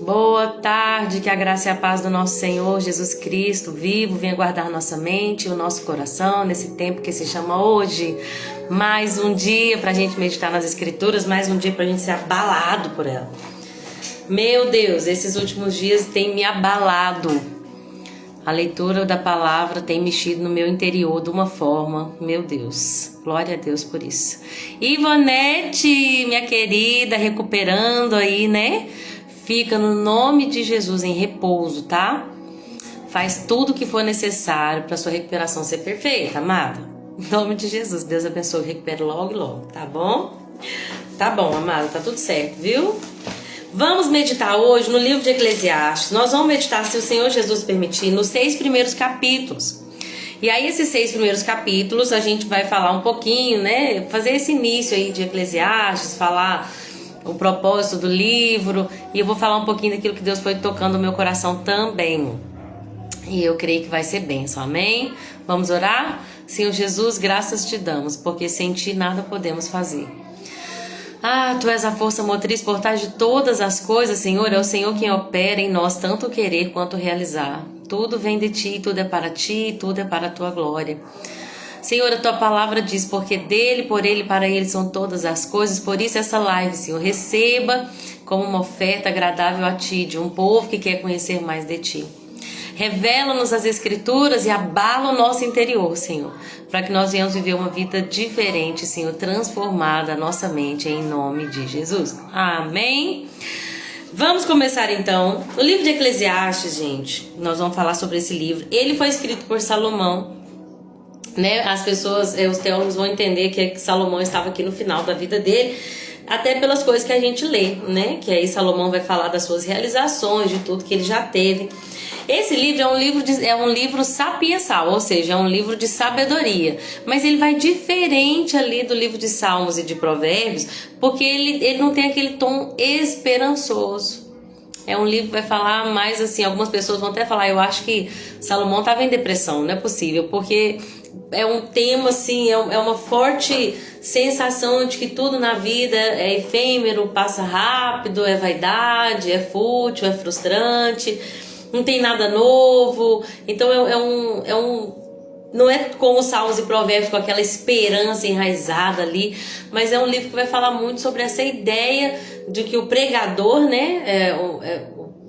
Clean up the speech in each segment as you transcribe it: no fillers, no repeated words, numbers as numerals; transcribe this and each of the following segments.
Boa tarde, que a graça e a paz do nosso Senhor Jesus Cristo vivo venha guardar nossa mente e o nosso coração nesse tempo que se chama hoje. Mais um dia para a gente meditar nas Escrituras, mais um dia para a gente ser abalado por ela. Meu Deus, esses últimos dias tem me abalado. A leitura da palavra tem mexido no meu interior de uma forma, meu Deus, glória a Deus por isso. Ivonete, minha querida, recuperando aí, né? Fica no nome de Jesus em repouso, tá? Faz tudo o que for necessário para sua recuperação ser perfeita, amada. Em nome de Jesus, Deus abençoe, recupere logo e logo, tá bom? Tá bom, amada, tá tudo certo, viu? Vamos meditar hoje no livro de Eclesiastes. Nós vamos meditar, se o Senhor Jesus permitir, nos 6 primeiros capítulos. E aí esses 6 primeiros capítulos a gente vai falar um pouquinho, né? Fazer esse início aí de Eclesiastes, falar o propósito do livro. E eu vou falar um pouquinho daquilo que Deus foi tocando no meu coração também. E eu creio que vai ser bênção, amém? Vamos orar? Senhor Jesus, graças te damos, porque sem ti nada podemos fazer. Tu és a força motriz por trás de todas as coisas, Senhor. É o Senhor quem opera em nós tanto querer quanto realizar. Tudo vem de ti, tudo é para ti, tudo é para a tua glória. Senhor, a tua palavra diz, porque dele, por ele, para ele são todas as coisas. Por isso essa live, Senhor, receba como uma oferta agradável a ti, de um povo que quer conhecer mais de ti. Revela-nos as Escrituras e abala o nosso interior, Senhor, para que nós venhamos viver uma vida diferente, Senhor, transformada a nossa mente, em nome de Jesus. Amém? Vamos começar então. O livro de Eclesiastes, gente, nós vamos falar sobre esse livro. Ele foi escrito por Salomão, né? As pessoas, os teólogos vão entender que Salomão estava aqui no final da vida dele, até pelas coisas que a gente lê, né? Que aí Salomão vai falar das suas realizações, de tudo que ele já teve. Esse livro é um livro sapiensal, ou seja, é um livro de sabedoria. Mas ele vai diferente ali do livro de Salmos e de Provérbios, porque ele não tem aquele tom esperançoso. É um livro que vai falar mais assim, algumas pessoas vão até falar, eu acho que Salomão estava em depressão, não é possível, porque é um tema assim, é uma forte sensação de que tudo na vida é efêmero, passa rápido, é vaidade, é fútil, é frustrante, não tem nada novo. Então não é como Salmos e Provérbios com aquela esperança enraizada ali, mas é um livro que vai falar muito sobre essa ideia de que o pregador, né,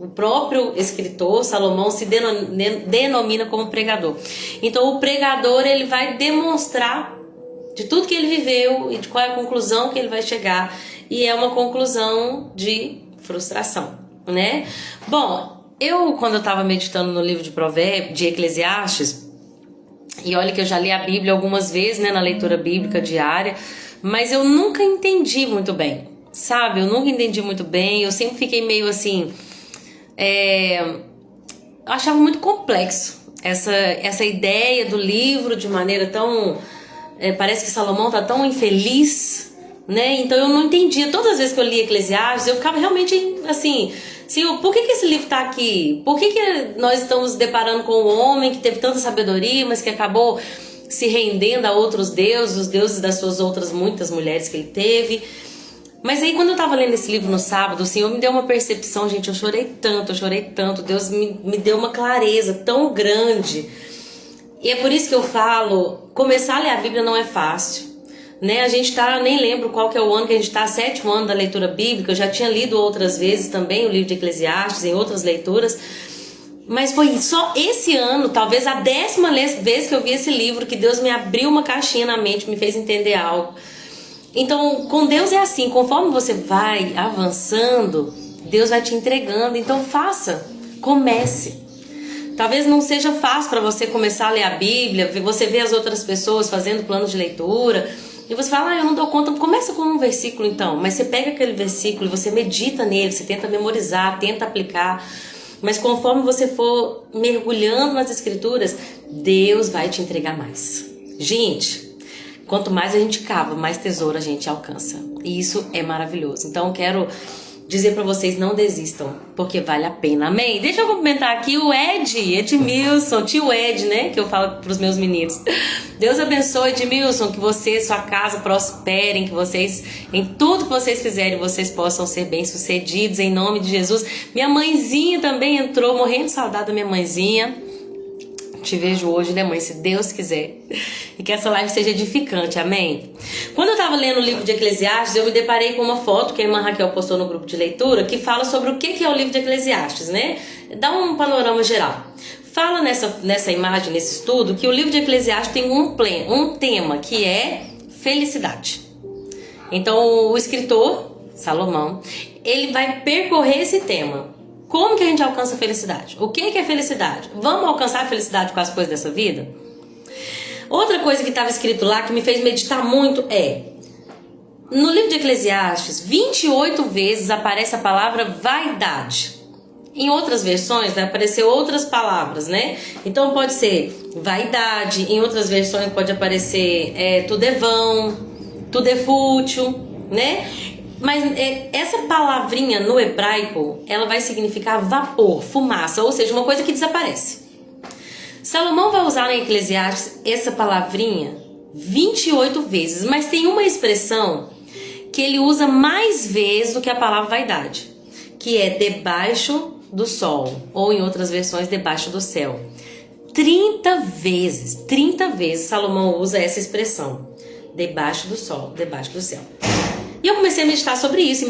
o próprio escritor, Salomão, se denomina como pregador. Então o pregador, ele vai demonstrar de tudo que ele viveu e de qual é a conclusão que ele vai chegar, e é uma conclusão de frustração, né? Bom, quando eu estava meditando no livro de Provérbios, de Eclesiastes, e olha que eu já li a Bíblia algumas vezes, né, na leitura bíblica diária, mas eu nunca entendi muito bem, sabe? Eu nunca entendi muito bem, eu sempre fiquei meio assim, eu achava muito complexo essa ideia do livro de maneira tão, parece que Salomão tá tão infeliz, né? Então eu não entendia. Todas as vezes que eu li Eclesiastes, eu ficava realmente assim, Senhor, por que esse livro está aqui? Por que nós estamos deparando com um homem que teve tanta sabedoria, mas que acabou se rendendo a outros deuses, os deuses das suas outras muitas mulheres que ele teve? Mas aí quando eu estava lendo esse livro no sábado, o Senhor me deu uma percepção, gente, eu chorei tanto, Deus me deu uma clareza tão grande. E é por isso que eu falo, começar a ler a Bíblia não é fácil, né? A gente nem lembro qual que é o ano que a gente está, 7º ano da leitura bíblica. Eu já tinha lido outras vezes também o livro de Eclesiastes, em outras leituras, mas foi só esse ano, talvez a 10ª vez que eu vi esse livro, que Deus me abriu uma caixinha na mente, me fez entender algo. Então, com Deus é assim, conforme você vai avançando, Deus vai te entregando. Então comece. Talvez não seja fácil para você começar a ler a Bíblia, você vê as outras pessoas fazendo planos de leitura, e você fala, eu não dou conta. Começa com um versículo então, mas você pega aquele versículo e você medita nele, você tenta memorizar, tenta aplicar. Mas conforme você for mergulhando nas Escrituras, Deus vai te entregar mais. Gente, quanto mais a gente cava, mais tesouro a gente alcança. E isso é maravilhoso. Então eu quero dizer para vocês: não desistam, porque vale a pena, amém? Deixa eu cumprimentar aqui o Edmilson, tio Ed, né, que eu falo pros meus meninos. Deus abençoe, Edmilson, que você e sua casa prosperem, que vocês, em tudo que vocês fizerem, vocês possam ser bem-sucedidos, em nome de Jesus. Minha mãezinha também entrou, morrendo de saudade da minha mãezinha. Te vejo hoje, né, mãe? Se Deus quiser. E que essa live seja edificante, amém? Quando eu tava lendo o livro de Eclesiastes, eu me deparei com uma foto que a irmã Raquel postou no grupo de leitura, que fala sobre o que é o livro de Eclesiastes, né? Dá um panorama geral. Fala nessa imagem, nesse estudo, que o livro de Eclesiastes tem um tema, que é felicidade. Então, o escritor, Salomão, ele vai percorrer esse tema. Como que a gente alcança a felicidade? O que é felicidade? Vamos alcançar a felicidade com as coisas dessa vida? Outra coisa que estava escrito lá, que me fez meditar muito, no livro de Eclesiastes, 28 vezes aparece a palavra vaidade. Em outras versões vai aparecer outras palavras, né? Então pode ser vaidade, em outras versões pode aparecer tudo é vão, tudo é fútil, né? Mas essa palavrinha no hebraico, ela vai significar vapor, fumaça, ou seja, uma coisa que desaparece. Salomão vai usar na Eclesiastes essa palavrinha 28 vezes, mas tem uma expressão que ele usa mais vezes do que a palavra vaidade, que é debaixo do sol, ou em outras versões, debaixo do céu. 30 vezes Salomão usa essa expressão, debaixo do sol, debaixo do céu. E eu comecei a meditar sobre isso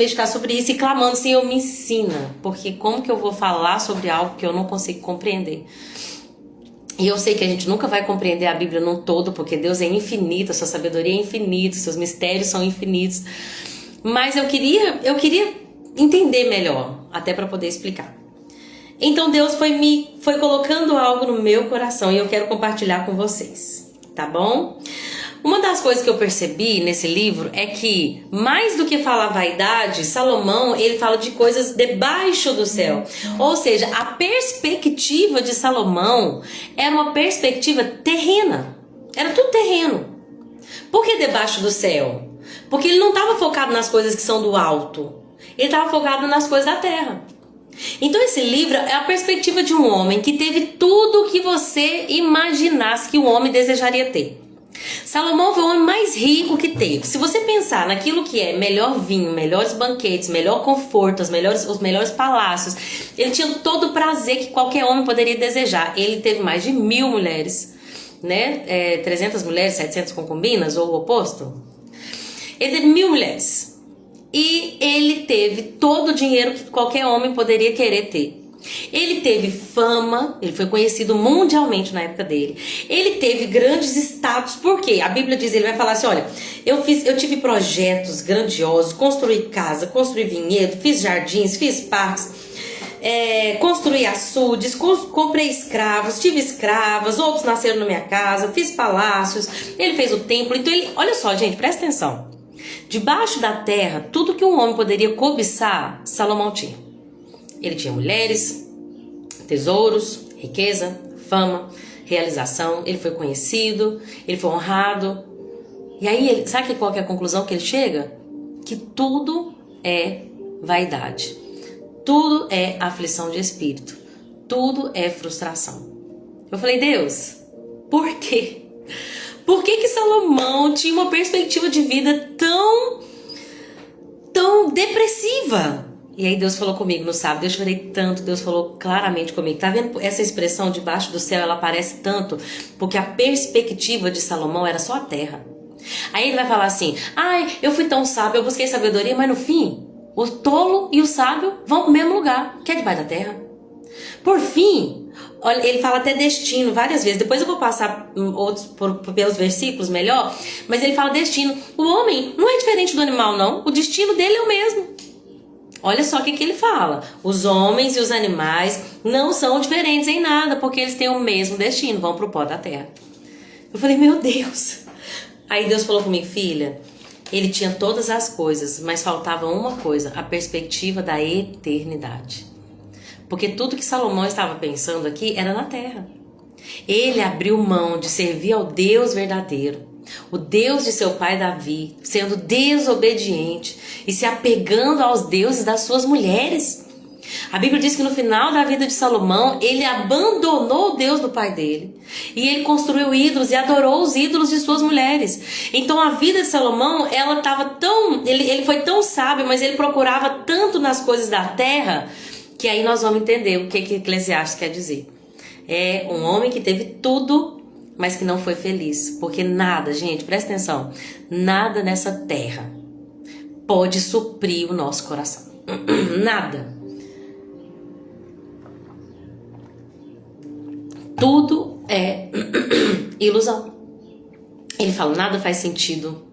e clamando: Senhor, me ensina, porque como que eu vou falar sobre algo que eu não consigo compreender? E eu sei que a gente nunca vai compreender a Bíblia num todo, porque Deus é infinito, a sua sabedoria é infinita, seus mistérios são infinitos. Mas eu queria entender melhor, até para poder explicar. Então Deus foi colocando algo no meu coração e eu quero compartilhar com vocês, tá bom? Uma das coisas que eu percebi nesse livro é que, mais do que falar vaidade, Salomão, ele fala de coisas debaixo do céu. Ou seja, a perspectiva de Salomão era uma perspectiva terrena. Era tudo terreno. Por que debaixo do céu? Porque ele não estava focado nas coisas que são do alto. Ele estava focado nas coisas da terra. Então esse livro é a perspectiva de um homem que teve tudo o que você imaginasse que um homem desejaria ter. Salomão foi o homem mais rico que teve. Se você pensar naquilo que é melhor vinho, melhores banquetes, melhor conforto, os melhores palácios, ele tinha todo o prazer que qualquer homem poderia desejar. Ele teve mais de 1000 mulheres, né? 300 mulheres, 700 concubinas, ou o oposto. Ele teve 1000 mulheres. E ele teve todo o dinheiro que qualquer homem poderia querer ter. Ele teve fama, ele foi conhecido mundialmente na época dele. Ele teve grandes status, porque a Bíblia diz, ele vai falar assim: olha, eu tive projetos grandiosos, construí casa, construí vinhedo, fiz jardins, fiz parques, construí açudes, comprei escravos, tive escravas, outros nasceram na minha casa, fiz palácios, ele fez o templo. Então ele, olha só, gente, presta atenção. Debaixo da terra, tudo que um homem poderia cobiçar, Salomão tinha. Ele tinha mulheres, tesouros, riqueza, fama, realização. Ele foi conhecido, ele foi honrado. E aí, sabe qual que é a conclusão que ele chega? Que tudo é vaidade. Tudo é aflição de espírito. Tudo é frustração. Eu falei: Deus, por quê? Por que Salomão tinha uma perspectiva de vida tão depressiva? E aí Deus falou comigo no sábado, eu chorei tanto, Deus falou claramente comigo. Tá vendo essa expressão debaixo do céu, ela aparece tanto, porque a perspectiva de Salomão era só a terra. Aí ele vai falar assim: eu fui tão sábio, eu busquei sabedoria, mas no fim, o tolo e o sábio vão pro mesmo lugar, que é debaixo da terra. Por fim, olha, ele fala até destino várias vezes, depois eu vou passar pelos versículos melhor, mas ele fala destino. O homem não é diferente do animal, não, o destino dele é o mesmo. Olha só o que ele fala: os homens e os animais não são diferentes em nada, porque eles têm o mesmo destino, vão pro pó da terra. Eu falei: meu Deus. Aí Deus falou comigo: filha, ele tinha todas as coisas, mas faltava uma coisa, a perspectiva da eternidade. Porque tudo que Salomão estava pensando aqui era na terra. Ele abriu mão de servir ao Deus verdadeiro. O Deus de seu pai Davi, sendo desobediente e se apegando aos deuses das suas mulheres. A Bíblia diz que no final da vida de Salomão, ele abandonou o Deus do pai dele. E ele construiu ídolos e adorou os ídolos de suas mulheres. Então a vida de Salomão, ela estava tão... Ele foi tão sábio, mas ele procurava tanto nas coisas da terra, que aí nós vamos entender o que Eclesiastes quer dizer. É um homem que teve tudo, mas que não foi feliz. Porque nada, gente, presta atenção, nada nessa terra pode suprir o nosso coração. Nada. Tudo é ilusão. Ele fala, nada faz sentido.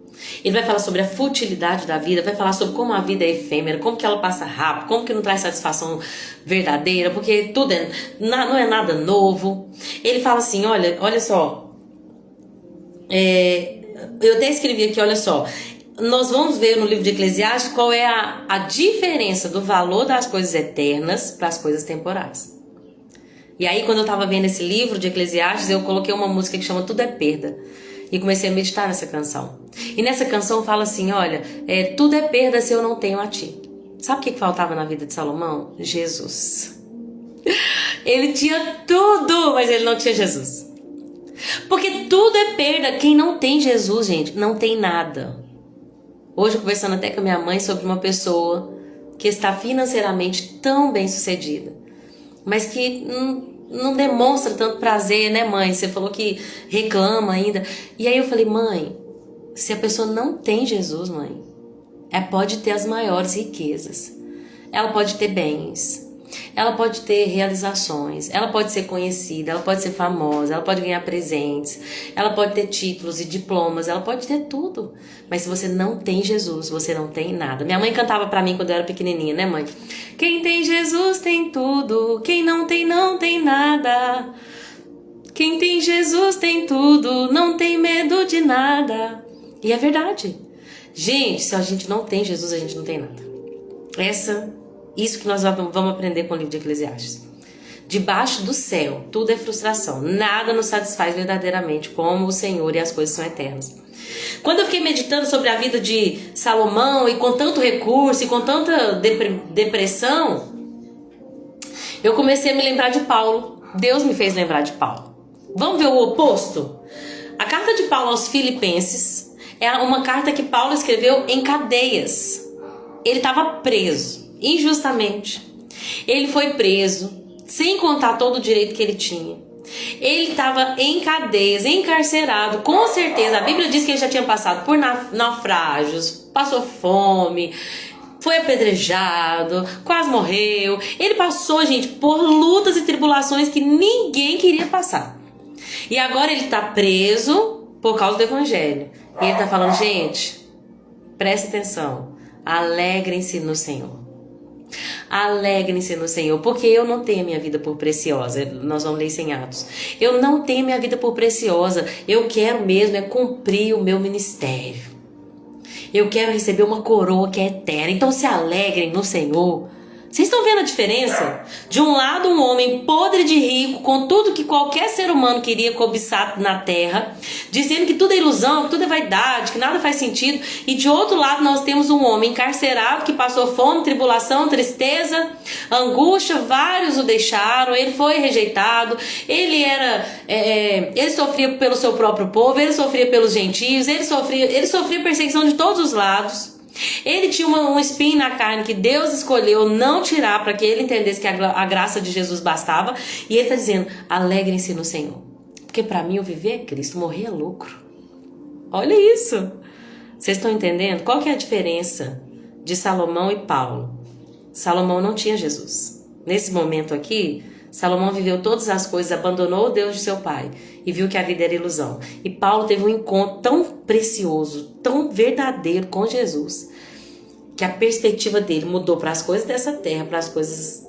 Ele vai falar sobre a futilidade da vida, vai falar sobre como a vida é efêmera, como que ela passa rápido, como que não traz satisfação verdadeira, porque tudo não é nada novo. Ele fala assim, olha só, eu até escrevi aqui, olha só, nós vamos ver no livro de Eclesiastes qual é a diferença do valor das coisas eternas para as coisas temporais. E aí, quando eu tava vendo esse livro de Eclesiastes, eu coloquei uma música que chama Tudo é Perda. E comecei a meditar nessa canção. E nessa canção fala assim, olha, tudo é perda se eu não tenho a ti. Sabe o que faltava na vida de Salomão? Jesus. Ele tinha tudo, mas ele não tinha Jesus. Porque tudo é perda. Quem não tem Jesus, gente, não tem nada. Hoje, conversando até com a minha mãe sobre uma pessoa que está financeiramente tão bem sucedida, mas que não demonstra tanto prazer, né, mãe? Você falou que reclama ainda. E aí eu falei, mãe, se a pessoa não tem Jesus, mãe, pode ter as maiores riquezas. Ela pode ter bens, ela pode ter realizações, ela pode ser conhecida, ela pode ser famosa, ela pode ganhar presentes, ela pode ter títulos e diplomas, ela pode ter tudo. Mas se você não tem Jesus, você não tem nada. Minha mãe cantava pra mim quando eu era pequenininha, né, mãe? Quem tem Jesus tem tudo, quem não tem nada. Quem tem Jesus tem tudo, não tem medo de nada. E é verdade. Gente, se a gente não tem Jesus, a gente não tem nada. Isso que nós vamos aprender com o livro de Eclesiastes. Debaixo do céu, tudo é frustração. Nada nos satisfaz verdadeiramente como o Senhor, e as coisas são eternas. Quando eu fiquei meditando sobre a vida de Salomão, e com tanto recurso, e com tanta depressão, eu comecei a me lembrar de Paulo. Deus me fez lembrar de Paulo. Vamos ver o oposto? A carta de Paulo aos Filipenses é uma carta que Paulo escreveu em cadeias. Ele estava preso, injustamente. Ele foi preso, sem contar todo o direito que ele tinha. Ele estava em cadeias, encarcerado, com certeza. A Bíblia diz que ele já tinha passado por naufrágios, passou fome, foi apedrejado, quase morreu. Ele passou, gente, por lutas e tribulações que ninguém queria passar. E agora ele está preso por causa do evangelho. E ele está falando, gente, preste atenção, alegrem-se no Senhor. Alegrem-se no Senhor, porque eu não tenho minha vida por preciosa. Nós vamos ler isso em Atos. Eu não tenho minha vida por preciosa. Eu quero mesmo cumprir o meu ministério. Eu quero receber uma coroa que é eterna. Então se alegrem no Senhor. Vocês estão vendo a diferença? De um lado, um homem podre de rico, com tudo que qualquer ser humano queria cobiçar na terra, dizendo que tudo é ilusão, que tudo é vaidade, que nada faz sentido. E de outro lado, nós temos um homem encarcerado que passou fome, tribulação, tristeza, angústia. Vários o deixaram, ele foi rejeitado, ele sofria pelo seu próprio povo, ele sofria pelos gentios, ele sofria perseguição de todos os lados. Ele tinha um espinho na carne que Deus escolheu não tirar para que ele entendesse que a graça de Jesus bastava. E ele está dizendo, alegrem-se no Senhor. Porque para mim o viver é Cristo, morrer é lucro. Olha isso. Vocês estão entendendo? Qual que é a diferença de Salomão e Paulo? Salomão não tinha Jesus. Nesse momento aqui, Salomão viveu todas as coisas, abandonou o Deus de seu pai e viu que a vida era ilusão. E Paulo teve um encontro tão precioso, tão verdadeiro com Jesus, que a perspectiva dele mudou para as coisas dessa terra, para as coisas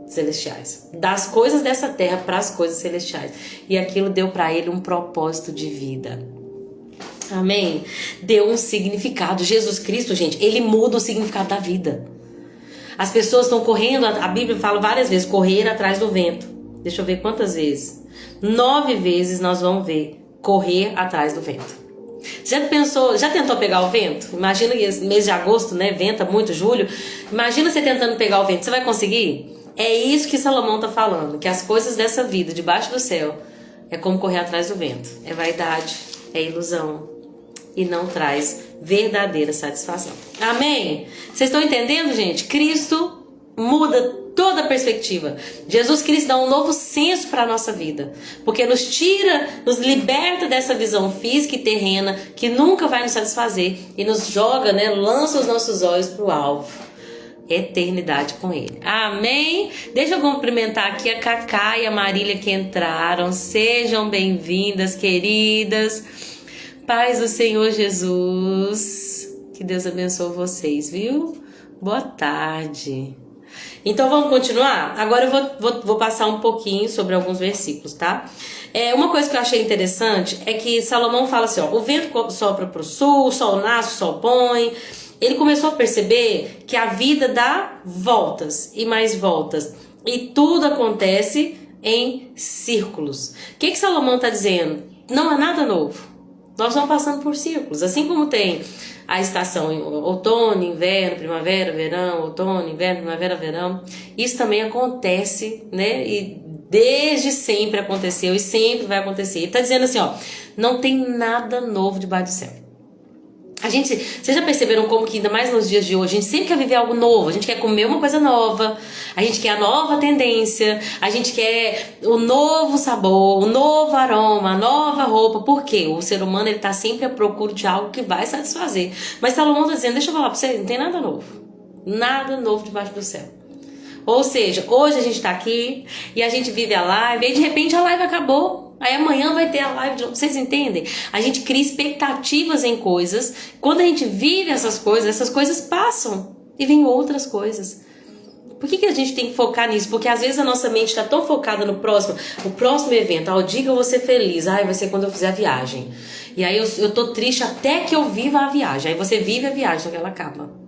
celestiais. Das coisas dessa terra para as coisas celestiais. E aquilo deu para ele um propósito de vida. Amém? Deu um significado. Jesus Cristo, gente, ele muda o significado da vida. As pessoas estão correndo, a Bíblia fala várias vezes, correr atrás do vento. Deixa eu ver quantas vezes. 9 vezes nós vamos ver correr atrás do vento. Já pensou, já tentou pegar o vento? Imagina que esse mês de agosto, né, venta muito, julho. Imagina você tentando pegar o vento, você vai conseguir? É isso que Salomão está falando, que as coisas dessa vida, debaixo do céu, é como correr atrás do vento. É vaidade, é ilusão e não traz verdadeira satisfação. Amém? Vocês estão entendendo, gente? Cristo muda toda a perspectiva. Jesus Cristo dá um novo senso para a nossa vida, porque nos tira, nos liberta dessa visão física e terrena que nunca vai nos satisfazer e nos joga, né, lança os nossos olhos para o alvo, eternidade com Ele. Amém? Deixa eu cumprimentar aqui a Cacá e a Marília que entraram. Sejam bem-vindas, queridas. Paz do Senhor Jesus. Que Deus abençoe vocês, viu? Boa tarde. Então vamos continuar? Agora eu vou passar um pouquinho sobre alguns versículos, tá? Uma coisa que eu achei interessante é que Salomão fala assim, ó, o vento sopra para o sul, o sol nasce, o sol põe. Ele começou a perceber que a vida dá voltas e mais voltas. E tudo acontece em círculos. O que Salomão está dizendo? Não há nada novo. Nós vamos passando por círculos. Assim como tem a estação outono, inverno, primavera, verão, outono, inverno, primavera, verão. Isso também acontece, né? E desde sempre aconteceu e sempre vai acontecer. Ele está dizendo assim, ó, não tem nada novo debaixo do céu. Vocês já perceberam como que ainda mais nos dias de hoje, a gente sempre quer viver algo novo, a gente quer comer uma coisa nova, a gente quer a nova tendência, a gente quer o novo sabor, o novo aroma, a nova roupa. Por quê? O ser humano ele tá sempre à procura de algo que vai satisfazer. Mas Salomão tá dizendo, deixa eu falar pra vocês, não tem nada novo. Nada novo debaixo do céu. Ou seja, hoje a gente tá aqui e a gente vive a live e de repente a live acabou. Aí amanhã vai ter a live de novo. Vocês entendem? A gente cria expectativas em coisas. Quando a gente vive essas coisas passam e vem outras coisas. Por que a gente tem que focar nisso? Porque às vezes a nossa mente está tão focada no próximo evento. O dia que eu vou ser feliz. Vai ser quando eu fizer a viagem. E aí eu tô triste até que eu viva a viagem. Aí você vive a viagem, só que ela acaba.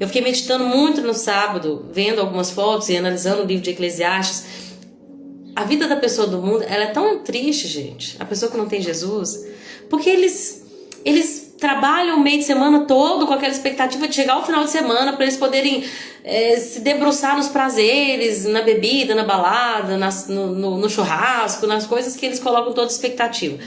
Eu fiquei meditando muito no sábado, vendo algumas fotos e analisando o livro de Eclesiastes. A vida da pessoa do mundo, ela é tão triste, gente. A pessoa que não tem Jesus. Porque eles trabalham o meio de semana todo com aquela expectativa de chegar ao final de semana para eles poderem se debruçar nos prazeres, na bebida, na balada, no churrasco, nas coisas que eles colocam toda expectativa.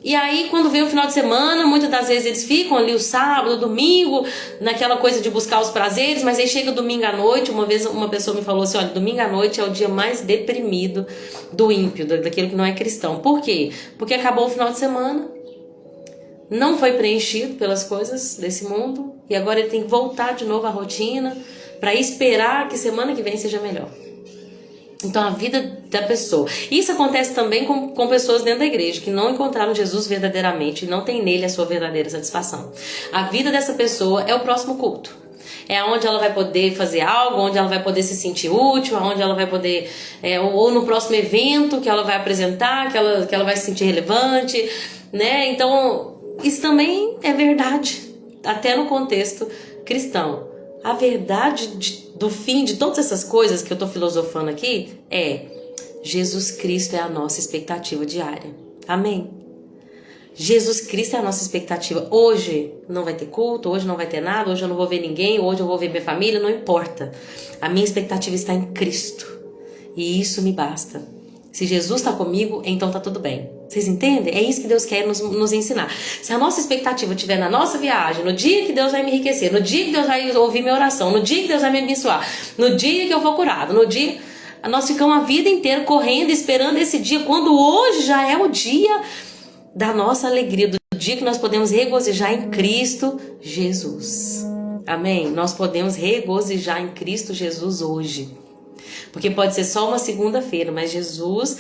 E aí, quando vem o final de semana, muitas das vezes eles ficam ali o sábado, o domingo, naquela coisa de buscar os prazeres, mas aí chega domingo à noite. Uma vez uma pessoa me falou assim, olha, domingo à noite é o dia mais deprimido do ímpio, daquele que não é cristão. Por quê? Porque acabou o final de semana, não foi preenchido pelas coisas desse mundo, e agora ele tem que voltar de novo à rotina para esperar que semana que vem seja melhor. Então a vida da pessoa. Isso acontece também com pessoas dentro da igreja que não encontraram Jesus verdadeiramente e não tem nele a sua verdadeira satisfação. A vida dessa pessoa é o próximo culto. É onde ela vai poder fazer algo, onde ela vai poder se sentir útil, onde ela vai poder, ou no próximo evento que ela vai apresentar, que ela vai se sentir relevante, né? Então isso também é verdade, até no contexto cristão. A verdade do fim de todas essas coisas que eu tô filosofando aqui é Jesus Cristo é a nossa expectativa diária. Amém? Jesus Cristo é a nossa expectativa. Hoje não vai ter culto, hoje não vai ter nada, hoje eu não vou ver ninguém, hoje eu vou ver minha família, não importa. A minha expectativa está em Cristo. E isso me basta. Se Jesus está comigo, então tá tudo bem. Vocês entendem? É isso que Deus quer nos ensinar. Se a nossa expectativa estiver na nossa viagem, no dia que Deus vai me enriquecer, no dia que Deus vai ouvir minha oração, no dia que Deus vai me abençoar, no dia que eu for curado, no dia... Nós ficamos a vida inteira correndo, esperando esse dia, quando hoje já é o dia da nossa alegria, do dia que nós podemos regozijar em Cristo Jesus. Amém? Nós podemos regozijar em Cristo Jesus hoje. Porque pode ser só uma segunda-feira, mas Jesus,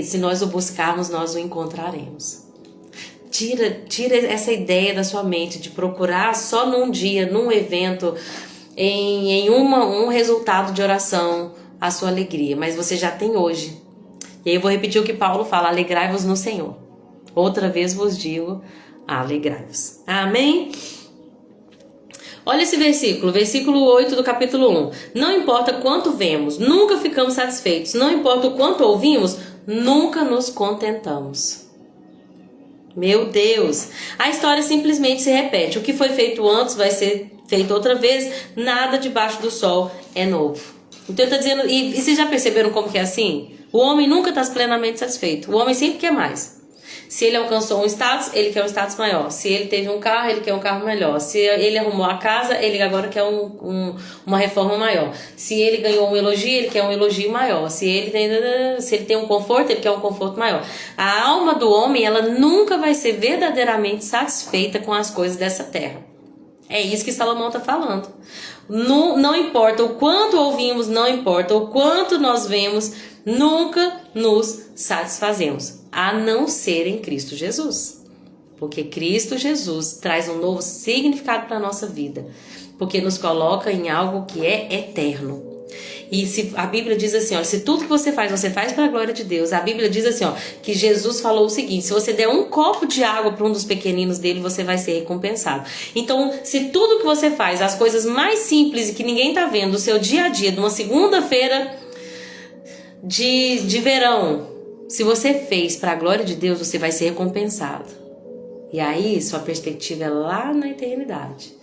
se nós o buscarmos, nós o encontraremos. Tira essa ideia da sua mente de procurar só num dia, num evento, em um resultado de oração, a sua alegria. Mas você já tem hoje. E aí eu vou repetir o que Paulo fala, alegrai-vos no Senhor. Outra vez vos digo, alegrai-vos. Amém? Olha esse versículo, versículo 8 do capítulo 1. Não importa quanto vemos, nunca ficamos satisfeitos. Não importa o quanto ouvimos, nunca nos contentamos. Meu Deus! A história simplesmente se repete. O que foi feito antes vai ser feito outra vez. Nada debaixo do sol é novo. Então ele está dizendo... E vocês já perceberam como que é assim? O homem nunca está plenamente satisfeito. O homem sempre quer mais. Se ele alcançou um status, ele quer um status maior. Se ele teve um carro, ele quer um carro melhor. Se ele arrumou a casa, ele agora quer uma reforma maior. Se ele ganhou um elogio, ele quer um elogio maior. Se ele tem um conforto, ele quer um conforto maior. A alma do homem, ela nunca vai ser verdadeiramente satisfeita com as coisas dessa terra. É isso que Salomão está falando. Não importa o quanto ouvimos, não importa o quanto nós vemos, nunca nos satisfazemos, a não ser em Cristo Jesus. Porque Cristo Jesus traz um novo significado para a nossa vida, porque nos coloca em algo que é eterno. E se a Bíblia diz assim, ó, se tudo que você faz para a glória de Deus. A Bíblia diz assim, ó, que Jesus falou o seguinte: se você der um copo de água para um dos pequeninos dele, você vai ser recompensado. Então, se tudo que você faz, as coisas mais simples e que ninguém tá vendo, o seu dia a dia, de uma segunda-feira de verão, se você fez para a glória de Deus, você vai ser recompensado. E aí, sua perspectiva é lá na eternidade.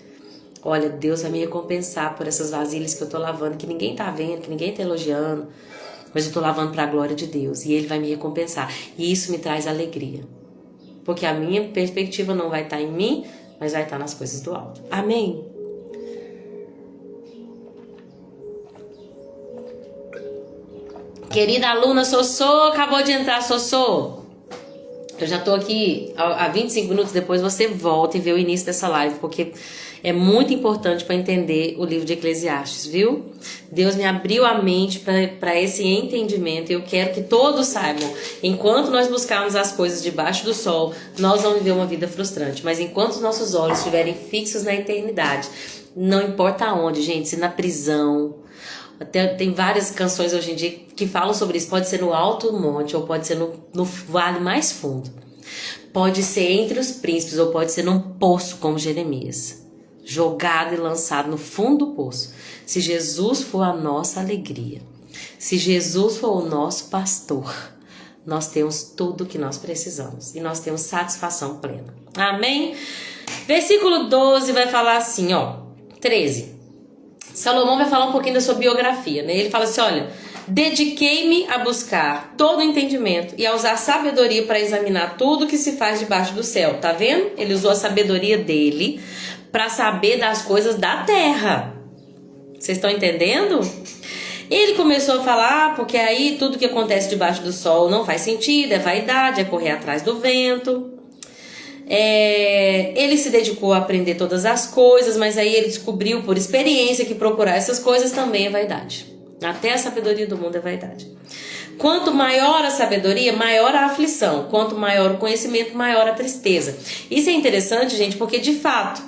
Olha, Deus vai me recompensar por essas vasilhas que eu tô lavando, que ninguém tá vendo, que ninguém tá elogiando, mas eu tô lavando para a glória de Deus, e Ele vai me recompensar. E isso me traz alegria, porque a minha perspectiva não vai estar em mim, mas vai estar nas coisas do alto. Amém? Querida aluna Sossô, acabou de entrar, Sossô. Eu já tô aqui há 25 minutos depois, você volta e vê o início dessa live, porque é muito importante para entender o livro de Eclesiastes, viu? Deus me abriu a mente para esse entendimento, e eu quero que todos saibam, enquanto nós buscarmos as coisas debaixo do sol, nós vamos viver uma vida frustrante, mas enquanto os nossos olhos estiverem fixos na eternidade, não importa aonde, gente, se na prisão... Tem várias canções hoje em dia que falam sobre isso. Pode ser no alto monte, ou pode ser no vale mais fundo. Pode ser entre os príncipes, ou pode ser num poço como Jeremias, jogado e lançado no fundo do poço. Se Jesus for a nossa alegria, se Jesus for o nosso pastor, nós temos tudo o que nós precisamos, e nós temos satisfação plena. Amém? Versículo 12 vai falar assim, ó, 13. Salomão vai falar um pouquinho da sua biografia, né? Ele fala assim, olha, dediquei-me a buscar todo o entendimento e a usar sabedoria para examinar tudo que se faz debaixo do céu, tá vendo? Ele usou a sabedoria dele para saber das coisas da terra. Vocês estão entendendo? Ele começou a falar, porque aí tudo que acontece debaixo do sol não faz sentido, é vaidade, é correr atrás do vento. Ele se dedicou a aprender todas as coisas, mas aí ele descobriu por experiência que procurar essas coisas também é vaidade. Até a sabedoria do mundo é vaidade. Quanto maior a sabedoria, maior a aflição. Quanto maior o conhecimento, maior a tristeza. Isso é interessante, gente, porque de fato,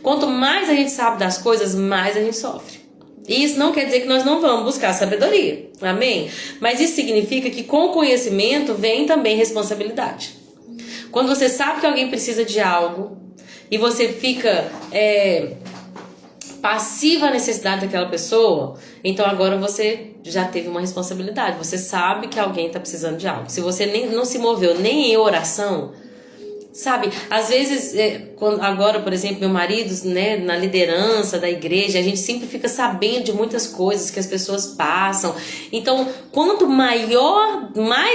quanto mais a gente sabe das coisas, mais a gente sofre. E isso não quer dizer que nós não vamos buscar sabedoria, amém? Mas isso significa que com o conhecimento vem também responsabilidade. Quando você sabe que alguém precisa de algo e você fica passiva à necessidade daquela pessoa, então agora você já teve uma responsabilidade. Você sabe que alguém está precisando de algo. Se você não se moveu nem em oração, sabe? Às vezes, agora, por exemplo, meu marido, né, na liderança da igreja, a gente sempre fica sabendo de muitas coisas que as pessoas passam. Então, quanto mais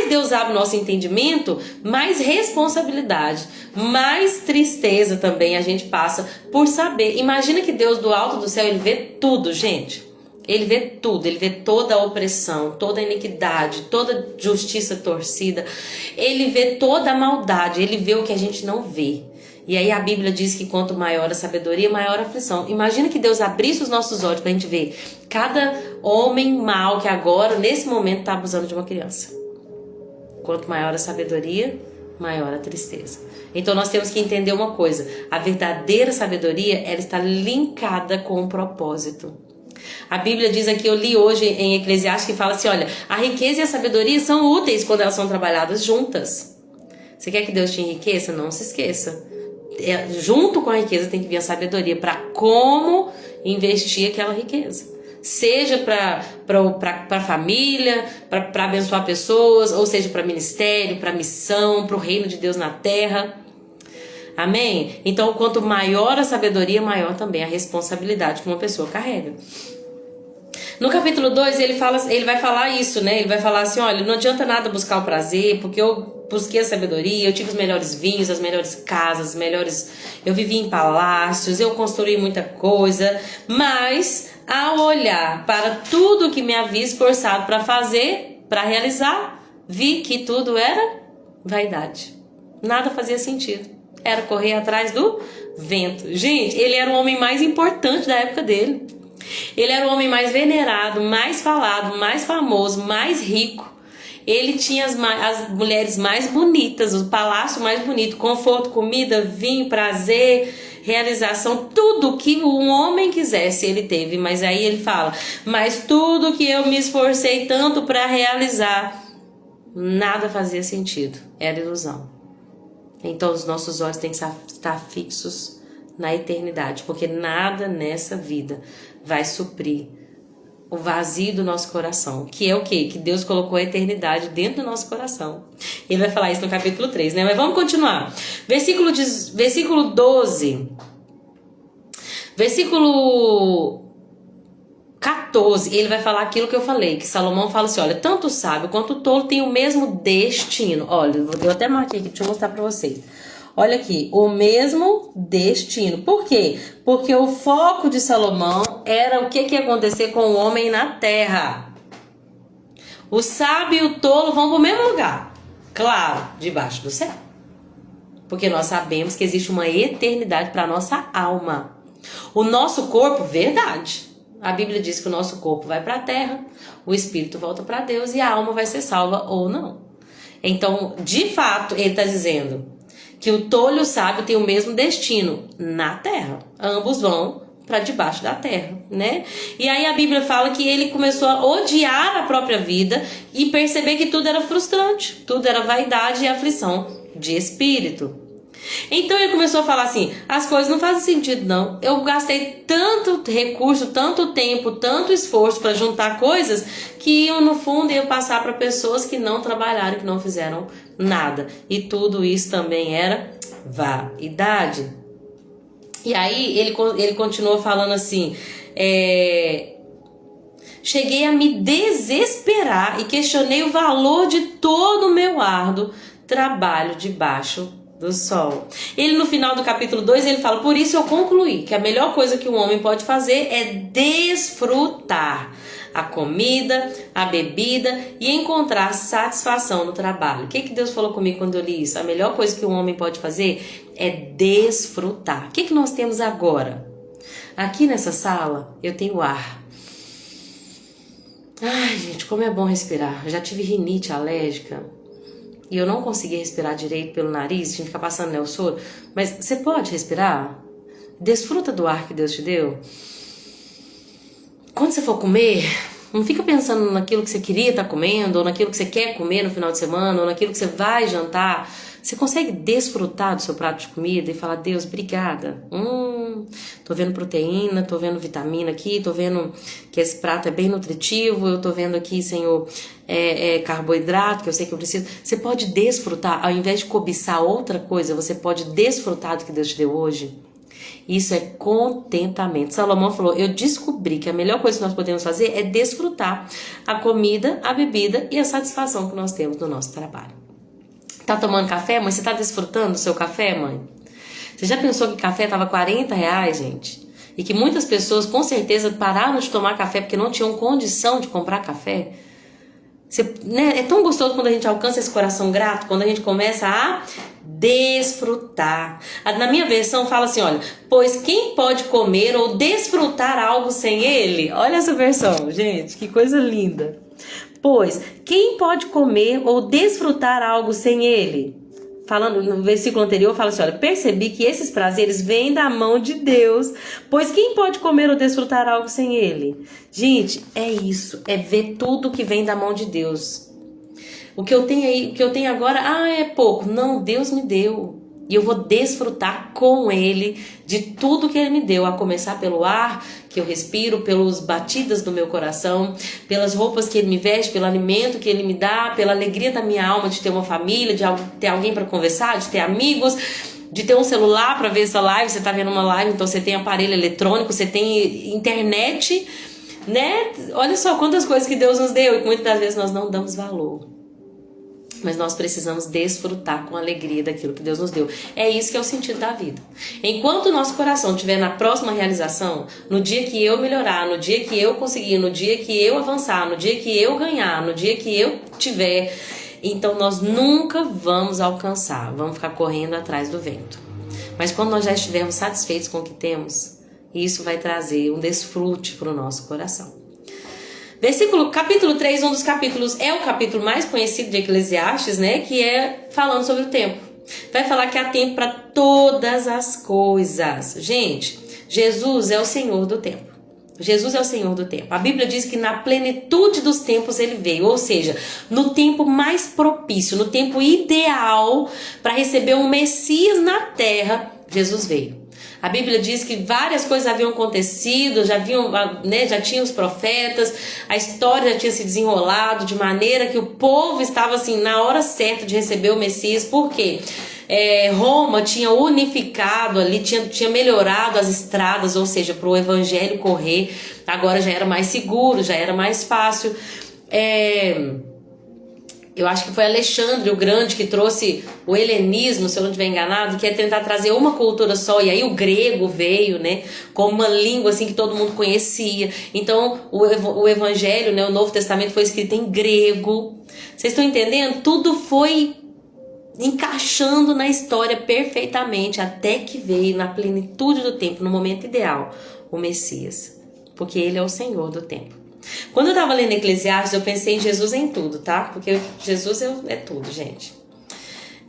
Deus abre o nosso entendimento, mais responsabilidade, mais tristeza também a gente passa por saber. Imagina que Deus do alto do céu, Ele vê tudo, gente. Ele vê tudo, Ele vê toda a opressão, toda a iniquidade, toda a justiça torcida. Ele vê toda a maldade, Ele vê o que a gente não vê. E aí a Bíblia diz que quanto maior a sabedoria, maior a aflição. Imagina que Deus abrisse os nossos olhos pra gente ver cada homem mau que agora, nesse momento, está abusando de uma criança. Quanto maior a sabedoria, maior a tristeza. Então nós temos que entender uma coisa. A verdadeira sabedoria, ela está linkada com o propósito. A Bíblia diz aqui, eu li hoje em Eclesiastes, que fala assim, olha, a riqueza e a sabedoria são úteis quando elas são trabalhadas juntas. Você quer que Deus te enriqueça? Não se esqueça. Junto com a riqueza tem que vir a sabedoria para como investir aquela riqueza. Seja para a família, para abençoar pessoas, ou seja para ministério, para missão, para o reino de Deus na terra. Amém? Então, quanto maior a sabedoria, maior também a responsabilidade que uma pessoa carrega. No capítulo 2, ele vai falar isso, né? Ele vai falar assim, olha, não adianta nada buscar o prazer, porque eu busquei a sabedoria, eu tive os melhores vinhos, as melhores casas, eu vivi em palácios, eu construí muita coisa, mas ao olhar para tudo que me havia esforçado para fazer, para realizar, vi que tudo era vaidade. Nada fazia sentido. Era correr atrás do vento. Gente, ele era o homem mais importante da época dele. Ele era o homem mais venerado, mais falado, mais famoso, mais rico. Ele tinha as mulheres mais bonitas, o palácio mais bonito, conforto, comida, vinho, prazer, realização, tudo que um homem quisesse ele teve. Mas aí ele fala, mas tudo que eu me esforcei tanto para realizar, nada fazia sentido, era ilusão. Então os nossos olhos têm que estar fixos na eternidade, porque nada nessa vida vai suprir o vazio do nosso coração, que é o quê? Que Deus colocou a eternidade dentro do nosso coração. Ele vai falar isso no capítulo 3, né? Mas vamos continuar. Versículo 12. Versículo 14, ele vai falar aquilo que eu falei, que Salomão fala assim, olha, tanto o sábio quanto o tolo têm o mesmo destino. Olha, eu até marquei aqui, deixa eu mostrar pra vocês. Olha aqui, o mesmo destino. Por quê? Porque o foco de Salomão era o que ia acontecer com o homem na terra. O sábio e o tolo vão para o mesmo lugar. Claro, debaixo do céu. Porque nós sabemos que existe uma eternidade para a nossa alma. O nosso corpo, verdade. A Bíblia diz que o nosso corpo vai para a terra, o espírito volta para Deus e a alma vai ser salva ou não. Então, de fato, ele está dizendo que o tolo e o sábio têm o mesmo destino na terra. Ambos vão para debaixo da terra, né? E aí a Bíblia fala que ele começou a odiar a própria vida e perceber que tudo era frustrante, tudo era vaidade e aflição de espírito. Então ele começou a falar assim, as coisas não fazem sentido não, eu gastei tanto recurso, tanto tempo, tanto esforço para juntar coisas que iam no fundo iam passar para pessoas que não trabalharam, que não fizeram nada, e tudo isso também era vaidade. E aí ele continuou falando assim, cheguei a me desesperar e questionei o valor de todo o meu árduo trabalho debaixo do sol. Ele no final do capítulo 2 ele fala, por isso eu concluí que a melhor coisa que um homem pode fazer é desfrutar a comida, a bebida e encontrar satisfação no trabalho. O que Deus falou comigo quando eu li isso? A melhor coisa que um homem pode fazer é desfrutar. O que nós temos agora? Aqui nessa sala eu tenho ar. Ai, gente, como é bom respirar. Eu já tive rinite alérgica e eu não conseguia respirar direito pelo nariz, tinha que ficar passando neossoro. Mas você pode respirar? Desfruta do ar que Deus te deu. Quando você for comer, não fica pensando naquilo que você queria estar comendo, ou naquilo que você quer comer no final de semana, ou naquilo que você vai jantar. Você consegue desfrutar do seu prato de comida e falar, Deus, obrigada. Tô vendo proteína, tô vendo vitamina aqui, tô vendo que esse prato é bem nutritivo, eu tô vendo aqui, Senhor, carboidrato, que eu sei que eu preciso. Você pode desfrutar, ao invés de cobiçar outra coisa, você pode desfrutar do que Deus te deu hoje. Isso é contentamento. Salomão falou, eu descobri que a melhor coisa que nós podemos fazer é desfrutar a comida, a bebida e a satisfação que nós temos no nosso trabalho. Tá tomando café, mãe? Você tá desfrutando do seu café, mãe? Você já pensou que café tava R$40, gente? E que muitas pessoas com certeza pararam de tomar café porque não tinham condição de comprar café? Né? É tão gostoso quando a gente alcança esse coração grato, quando a gente começa a desfrutar. Na minha versão fala assim, olha, pois quem pode comer ou desfrutar algo sem ele? Olha essa versão, gente, que coisa linda. Pois quem pode comer ou desfrutar algo sem ele? Falando no versículo anterior, fala assim, olha, percebi que esses prazeres vêm da mão de Deus, pois quem pode comer ou desfrutar algo sem ele? Gente, é isso, é ver tudo que vem da mão de Deus. O que eu tenho agora, é pouco. Não, Deus me deu. E eu vou desfrutar com Ele de tudo que Ele me deu, a começar pelo ar que eu respiro, pelas batidas do meu coração, pelas roupas que Ele me veste, pelo alimento que Ele me dá, pela alegria da minha alma de ter uma família, de ter alguém para conversar, de ter amigos. de ter um celular para ver essa live, você tá vendo uma live, então você tem aparelho eletrônico, você tem internet, né? Olha só quantas coisas que Deus nos deu e que muitas das vezes nós não damos valor. Mas nós precisamos desfrutar com alegria daquilo que Deus nos deu. É isso que é o sentido da vida. Enquanto o nosso coração estiver na próxima realização, no dia que eu melhorar, no dia que eu conseguir, no dia que eu avançar, no dia que eu ganhar, no dia que eu tiver, então nós nunca vamos alcançar. Vamos ficar correndo atrás do vento. Mas quando nós já estivermos satisfeitos com o que temos, isso vai trazer um desfrute para o nosso coração. Capítulo 3, um dos capítulos, é o capítulo mais conhecido de Eclesiastes, né? Que é falando sobre o tempo. Vai falar que há tempo para todas as coisas. Gente, Jesus é o Senhor do tempo. Jesus é o Senhor do tempo. A Bíblia diz que na plenitude dos tempos ele veio, ou seja, no tempo mais propício, no tempo ideal para receber um Messias na terra, Jesus veio. A Bíblia diz que várias coisas haviam acontecido, já tinham os profetas, a história já tinha se desenrolado de maneira que o povo estava assim na hora certa de receber o Messias. Por quê? Roma tinha unificado ali, tinha melhorado as estradas, ou seja, para o evangelho correr, agora já era mais seguro, já era mais fácil. Eu acho que foi Alexandre o Grande que trouxe o helenismo, se eu não estiver enganado, que é tentar trazer uma cultura só, e aí o grego veio, né, como uma língua assim que todo mundo conhecia. Então o evangelho, né, o Novo Testamento foi escrito em grego. Vocês estão entendendo? Tudo foi encaixando na história perfeitamente, até que veio na plenitude do tempo, no momento ideal, o Messias, porque ele é o Senhor do tempo. Quando eu tava lendo Eclesiastes, eu pensei em Jesus em tudo, tá? Porque Jesus é tudo, gente.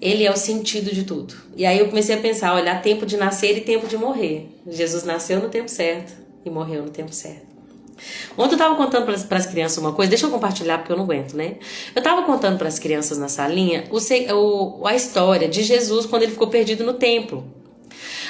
Ele é o sentido de tudo. E aí eu comecei a pensar, olha, há tempo de nascer e tempo de morrer. Jesus nasceu no tempo certo e morreu no tempo certo. Ontem eu tava contando para as crianças uma coisa, deixa eu compartilhar porque eu não aguento, né? Eu tava contando para as crianças na salinha a história de Jesus quando ele ficou perdido no templo.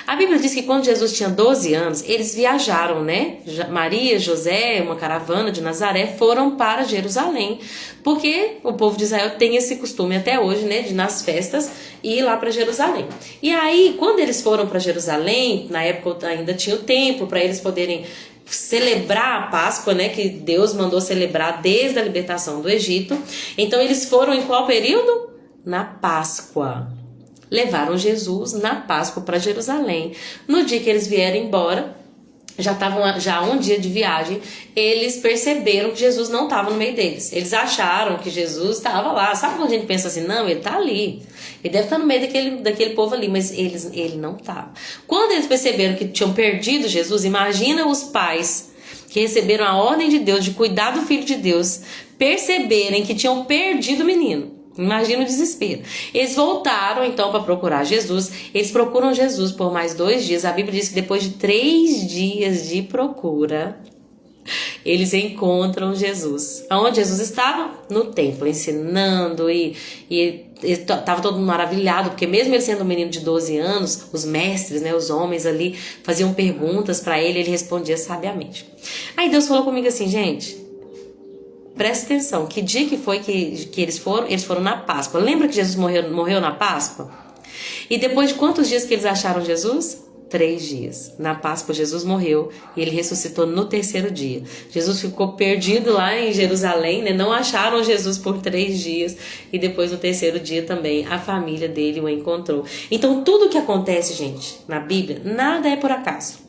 A Bíblia diz que quando Jesus tinha 12 anos, eles viajaram, né? Maria, José, uma caravana de Nazaré, foram para Jerusalém, porque o povo de Israel tem esse costume até hoje, né? De nas festas ir lá para Jerusalém. E aí, quando eles foram para Jerusalém, na época ainda tinha o templo para eles poderem celebrar a Páscoa, né? Que Deus mandou celebrar desde a libertação do Egito. Então eles foram em qual período? Na Páscoa. Levaram Jesus na Páscoa para Jerusalém. No dia que eles vieram embora, já um dia de viagem, eles perceberam que Jesus não estava no meio deles. Eles acharam que Jesus estava lá. Sabe quando a gente pensa assim, não, ele está ali. Ele deve estar no meio daquele povo ali, mas ele não estava. Quando eles perceberam que tinham perdido Jesus, imagina os pais que receberam a ordem de Deus de cuidar do Filho de Deus, perceberem que tinham perdido o menino. Imagina o desespero. Eles voltaram então para procurar Jesus. Eles procuram Jesus por mais 2 dias. A Bíblia diz que depois de 3 dias de procura, eles encontram Jesus. Aonde Jesus estava? No templo, ensinando e estava todo mundo maravilhado, porque mesmo ele sendo um menino de 12 anos, os mestres, né, os homens ali, faziam perguntas para ele respondia sabiamente. Aí Deus falou comigo assim, gente, presta atenção, que dia que foi que eles foram? Eles foram na Páscoa. Lembra que Jesus morreu na Páscoa? E depois de quantos dias que eles acharam Jesus? 3 dias. Na Páscoa Jesus morreu e ele ressuscitou no 3º dia. Jesus ficou perdido lá em Jerusalém, né? Não acharam Jesus por 3 dias e depois no 3º dia também a família dele o encontrou. Então tudo que acontece, gente, na Bíblia, nada é por acaso.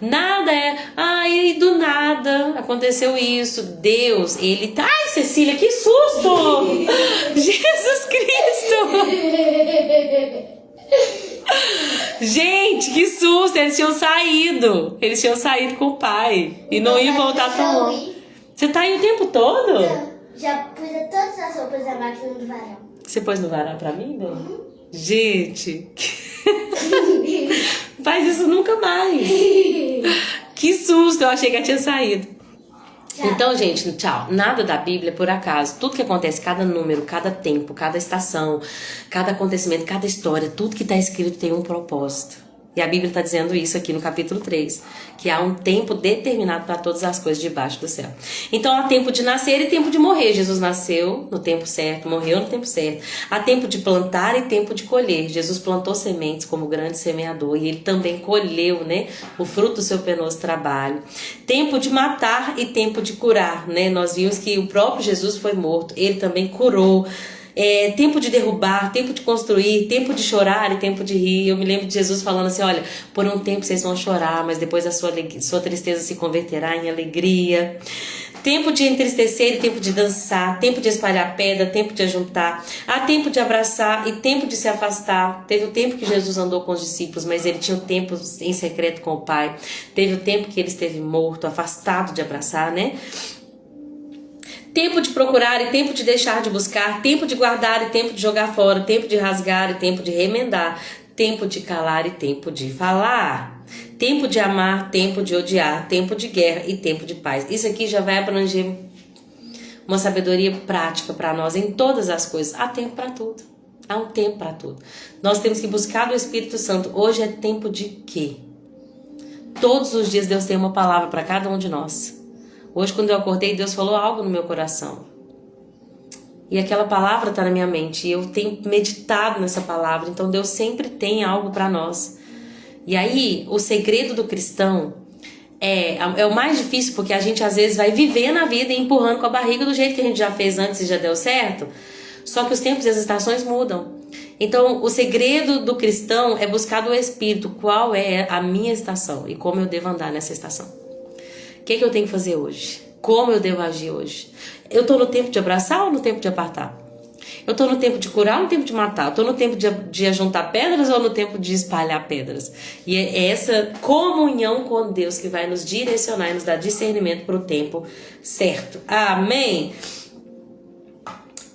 Nada e do nada aconteceu isso. Deus, ele tá... Ai, Cecília, que susto! Jesus Cristo! Gente, que susto! Eles tinham saído com o pai e não iam voltar tão longe. Você tá aí o tempo todo? Não, já pus todas as roupas da máquina do varal. Você pôs no varal pra mim, né? Gente... Faz isso nunca mais. Que susto, eu achei que ela tinha saído. Tchau. Então, gente, tchau. Nada da Bíblia é por acaso. Tudo que acontece, cada número, cada tempo, cada estação, cada acontecimento, cada história, tudo que está escrito tem um propósito. E a Bíblia está dizendo isso aqui no capítulo 3, que há um tempo determinado para todas as coisas debaixo do céu. Então há tempo de nascer e tempo de morrer. Jesus nasceu no tempo certo, morreu no tempo certo. Há tempo de plantar e tempo de colher. Jesus plantou sementes como grande semeador e ele também colheu, né, o fruto do seu penoso trabalho. Tempo de matar e tempo de curar, né? Nós vimos que o próprio Jesus foi morto, ele também curou. Tempo de derrubar, tempo de construir, tempo de chorar e tempo de rir. Eu me lembro de Jesus falando assim, olha, por um tempo vocês vão chorar, mas depois a sua tristeza se converterá em alegria. Tempo de entristecer e tempo de dançar, tempo de espalhar pedra, tempo de ajuntar. Há tempo de abraçar e tempo de se afastar. Teve o tempo que Jesus andou com os discípulos, mas ele tinha o tempo em secreto com o Pai. Teve o tempo que ele esteve morto, afastado de abraçar, né? Tempo de procurar e tempo de deixar de buscar, tempo de guardar e tempo de jogar fora, tempo de rasgar e tempo de remendar, tempo de calar e tempo de falar, tempo de amar, tempo de odiar, tempo de guerra e tempo de paz. Isso aqui já vai abranger uma sabedoria prática para nós em todas as coisas. Há tempo para tudo, há um tempo para tudo. Nós temos que buscar do Espírito Santo. Hoje é tempo de quê? Todos os dias Deus tem uma palavra para cada um de nós. Hoje, quando eu acordei, Deus falou algo no meu coração. E aquela palavra está na minha mente. E eu tenho meditado nessa palavra. Então, Deus sempre tem algo para nós. E aí, o segredo do cristão é o mais difícil, porque a gente, às vezes, vai viver na vida e empurrando com a barriga do jeito que a gente já fez antes e já deu certo. Só que os tempos e as estações mudam. Então, o segredo do cristão é buscar do Espírito qual é a minha estação e como eu devo andar nessa estação. O que eu tenho que fazer hoje? Como eu devo agir hoje? Eu estou no tempo de abraçar ou no tempo de apartar? Eu estou no tempo de curar ou no tempo de matar? Eu estou no tempo de ajuntar pedras ou no tempo de espalhar pedras? E é essa comunhão com Deus que vai nos direcionar e nos dar discernimento para o tempo certo. Amém?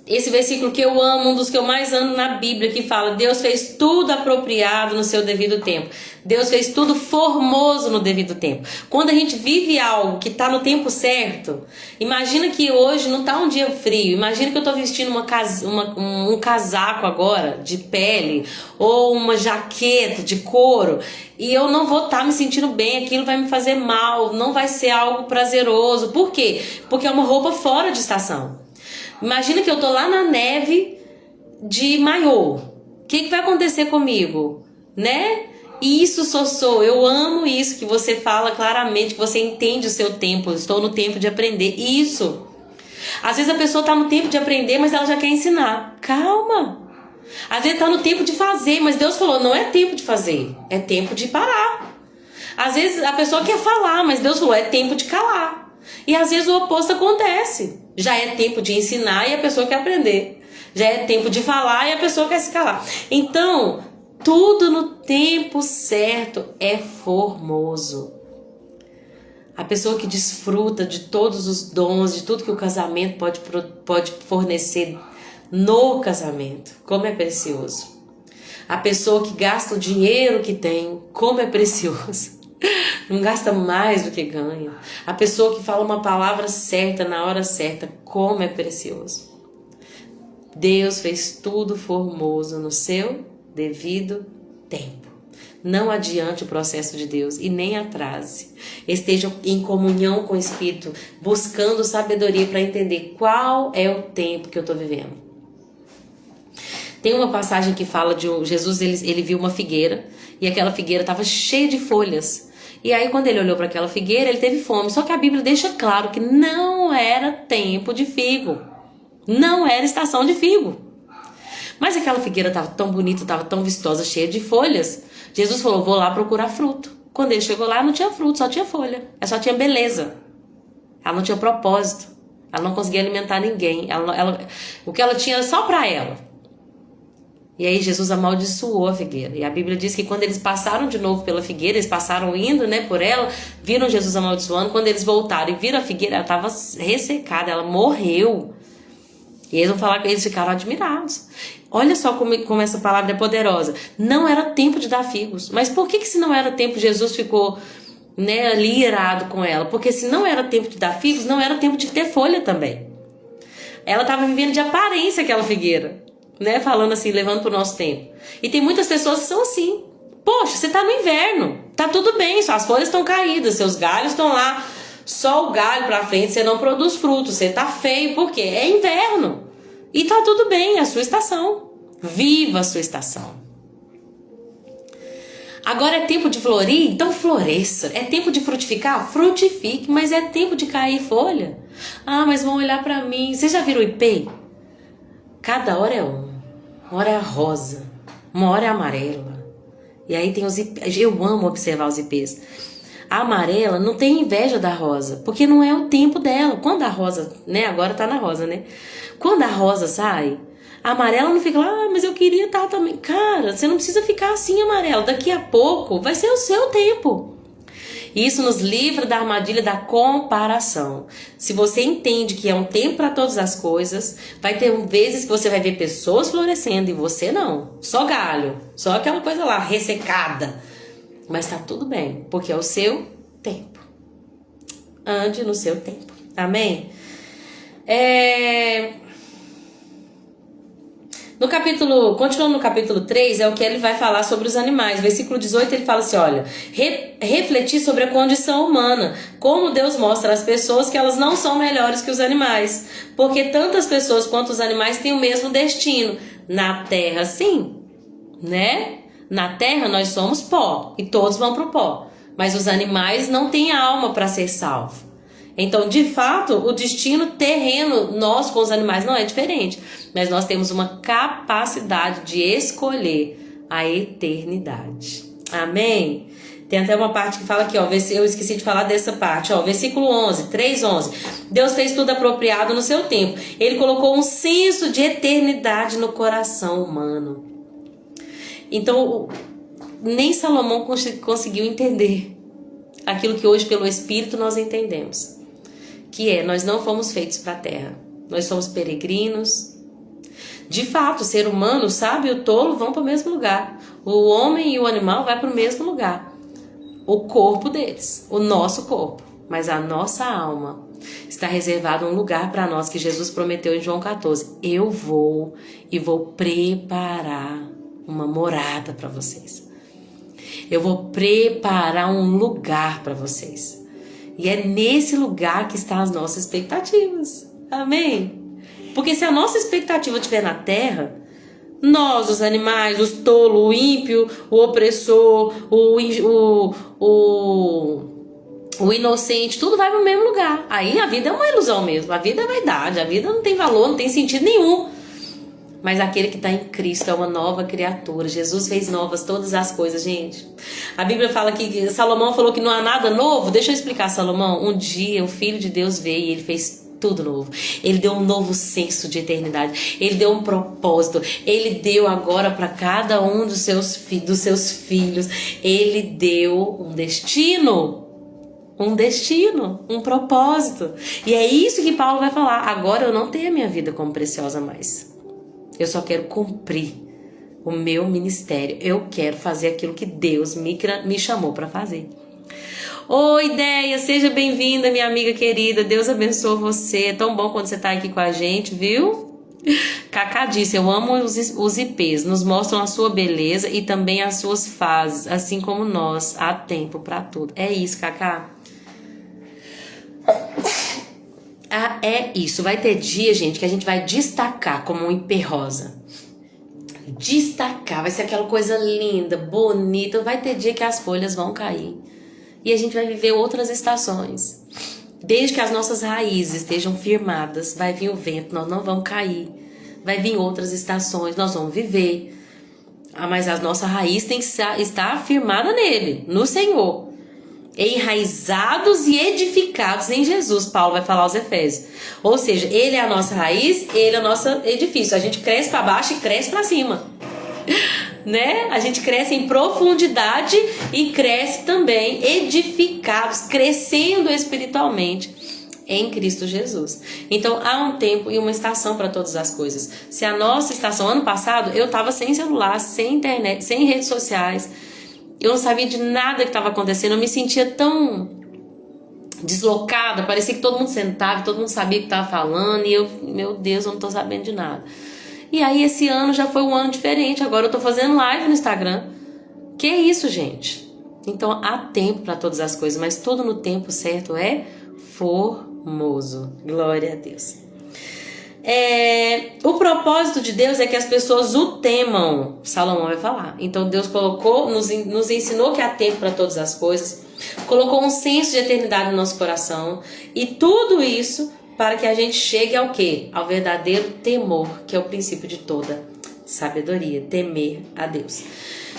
Esse versículo que eu amo, um dos que eu mais amo na Bíblia, que fala: Deus fez tudo apropriado no seu devido tempo. Deus fez tudo formoso no devido tempo. Quando a gente vive algo que está no tempo certo, imagina que hoje não está um dia frio, imagina que eu estou vestindo um casaco agora de pele ou uma jaqueta de couro e eu não vou estar me sentindo bem, aquilo vai me fazer mal, não vai ser algo prazeroso. Por quê? Porque é uma roupa fora de estação. Imagina que eu tô lá na neve de maiô. O que vai acontecer comigo? Né? Isso sou. Eu amo isso que você fala claramente, que você entende o seu tempo. Eu estou no tempo de aprender. Isso. Às vezes a pessoa tá no tempo de aprender, mas ela já quer ensinar. Calma. Às vezes tá no tempo de fazer, mas Deus falou, não é tempo de fazer. É tempo de parar. Às vezes a pessoa quer falar, mas Deus falou, é tempo de calar. E às vezes o oposto acontece. Já é tempo de ensinar e a pessoa quer aprender. Já é tempo de falar e a pessoa quer se calar. Então, tudo no tempo certo é formoso. A pessoa que desfruta de todos os dons, de tudo que o casamento pode fornecer no casamento, como é precioso. A pessoa que gasta o dinheiro que tem, como é precioso. Não gasta mais do que ganha. A pessoa que fala uma palavra certa na hora certa, como é precioso. Deus fez tudo formoso no seu devido tempo. Não adiante o processo de Deus e nem atrase. Esteja em comunhão com o Espírito, buscando sabedoria para entender qual é o tempo que eu estou vivendo. Tem uma passagem que fala de Jesus, ele viu uma figueira e aquela figueira estava cheia de folhas. E aí quando ele olhou para aquela figueira, ele teve fome. Só que a Bíblia deixa claro que não era tempo de figo. Não era estação de figo. Mas aquela figueira estava tão bonita, estava tão vistosa, cheia de folhas. Jesus falou, vou lá procurar fruto. Quando ele chegou lá, não tinha fruto, só tinha folha. Ela só tinha beleza. Ela não tinha propósito. Ela não conseguia alimentar ninguém. O que ela tinha era só para ela. E aí Jesus amaldiçoou a figueira. E a Bíblia diz que quando eles passaram de novo pela figueira, eles passaram indo, né, por ela, viram Jesus amaldiçoando. Quando eles voltaram e viram a figueira, ela estava ressecada, ela morreu. E eles vão falar que eles ficaram admirados. Olha só como essa palavra é poderosa. Não era tempo de dar figos. Mas por que se não era tempo, Jesus ficou, né, ali irado com ela? Porque se não era tempo de dar figos, não era tempo de ter folha também. Ela estava vivendo de aparência aquela figueira. Né, falando assim, levando para o nosso tempo. E tem muitas pessoas que são assim. Poxa, você tá no inverno, tá tudo bem, suas folhas estão caídas, seus galhos estão lá, só o galho pra frente, você não produz frutos, você tá feio, por quê? É inverno. E tá tudo bem, é a sua estação. Viva a sua estação. Agora é tempo de florir, então floresça. É tempo de frutificar? Frutifique, mas é tempo de cair folha. Ah, mas vão olhar pra mim. Vocês já viram o ipê? Cada hora é uma hora é rosa, uma hora é amarela. E aí tem os ipês. Eu amo observar os ipês. A amarela não tem inveja da rosa, porque não é o tempo dela. Quando a rosa, né? Agora tá na rosa, né? Quando a rosa sai, a amarela não fica lá, ah, mas eu queria tal também. Cara, você não precisa ficar assim amarelo. Daqui a pouco vai ser o seu tempo. Isso nos livra da armadilha da comparação. Se você entende que é um tempo para todas as coisas, vai ter vezes que você vai ver pessoas florescendo e você não. Só galho, só aquela coisa lá, ressecada. Mas tá tudo bem, porque é o seu tempo. Ande no seu tempo. Amém? Continuando no capítulo 3, é o que ele vai falar sobre os animais. Versículo 18, ele fala assim, olha, refletir sobre a condição humana, como Deus mostra às pessoas que elas não são melhores que os animais, porque tanto as pessoas quanto os animais têm o mesmo destino. Na terra, sim, né? Na terra nós somos pó, e todos vão pro pó, mas os animais não têm alma para ser salvo. Então, de fato, o destino terreno, nós com os animais, não é diferente. Mas nós temos uma capacidade de escolher a eternidade. Amém? Tem até uma parte que fala aqui, ó, eu esqueci de falar dessa parte, ó, versículo 11, 3:11. Deus fez tudo apropriado no seu tempo. Ele colocou um senso de eternidade no coração humano. Então, nem Salomão conseguiu entender aquilo que hoje, pelo Espírito, nós entendemos. Que nós não fomos feitos para a terra. Nós somos peregrinos. De fato, o ser humano, o sábio e o tolo vão para o mesmo lugar. O homem e o animal vão para o mesmo lugar. O corpo deles, o nosso corpo. Mas a nossa alma está reservado um lugar para nós que Jesus prometeu em João 14. Eu vou e vou preparar uma morada para vocês. Eu vou preparar um lugar para vocês. E é nesse lugar que estão as nossas expectativas. Amém? Porque se a nossa expectativa estiver na terra, nós, os animais, os tolos, o ímpio, o opressor, o inocente, tudo vai para o mesmo lugar. Aí a vida é uma ilusão mesmo. A vida é vaidade. A vida não tem valor, não tem sentido nenhum. Mas aquele que está em Cristo é uma nova criatura. Jesus fez novas todas as coisas, gente. A Bíblia fala que Salomão falou que não há nada novo. Deixa eu explicar, Salomão. Um dia o Filho de Deus veio e ele fez tudo novo. Ele deu um novo senso de eternidade. Ele deu um propósito. Ele deu agora para cada um dos seus filhos. Ele deu um destino. Um propósito. E é isso que Paulo vai falar. Agora eu não tenho a minha vida como preciosa mais. Eu só quero cumprir o meu ministério. Eu quero fazer aquilo que Deus me chamou para fazer. Oi, Ideia, seja bem-vinda, minha amiga querida. Deus abençoe você. É tão bom quando você está aqui com a gente, viu? Cacá disse, eu amo os ipês. Nos mostram a sua beleza e também as suas fases. Assim como nós, há tempo para tudo. É isso, Cacá. Ah, é isso. Vai ter dia, gente, que a gente vai destacar como um ipê rosa. Destacar, vai ser aquela coisa linda, bonita. Vai ter dia que as folhas vão cair. E a gente vai viver outras estações. Desde que as nossas raízes estejam firmadas, vai vir o vento, nós não vamos cair. Vai vir outras estações, nós vamos viver. Ah, mas a nossa raiz tem que estar firmada nele, no Senhor. Enraizados e edificados em Jesus, Paulo vai falar aos Efésios. Ou seja, ele é a nossa raiz, ele é o nosso edifício. A gente cresce para baixo e cresce para cima, né? A gente cresce em profundidade e cresce também edificados, crescendo espiritualmente em Cristo Jesus. Então há um tempo e uma estação para todas as coisas. Se a nossa estação, ano passado, eu estava sem celular, sem internet, sem redes sociais. Eu não sabia de nada que estava acontecendo. Eu me sentia tão deslocada. Parecia que todo mundo sentava, todo mundo sabia o que estava falando. E eu, meu Deus, eu não estou sabendo de nada. E aí esse ano já foi um ano diferente. Agora eu estou fazendo live no Instagram. Que é isso, gente? Então há tempo para todas as coisas, mas tudo no tempo certo é formoso. Glória a Deus. O propósito de Deus é que as pessoas o temam. Salomão vai falar. Então Deus colocou, nos ensinou que há tempo para todas as coisas, colocou um senso de eternidade no nosso coração, e tudo isso para que a gente chegue ao quê? Ao verdadeiro temor, que é o princípio de toda sabedoria, temer a Deus.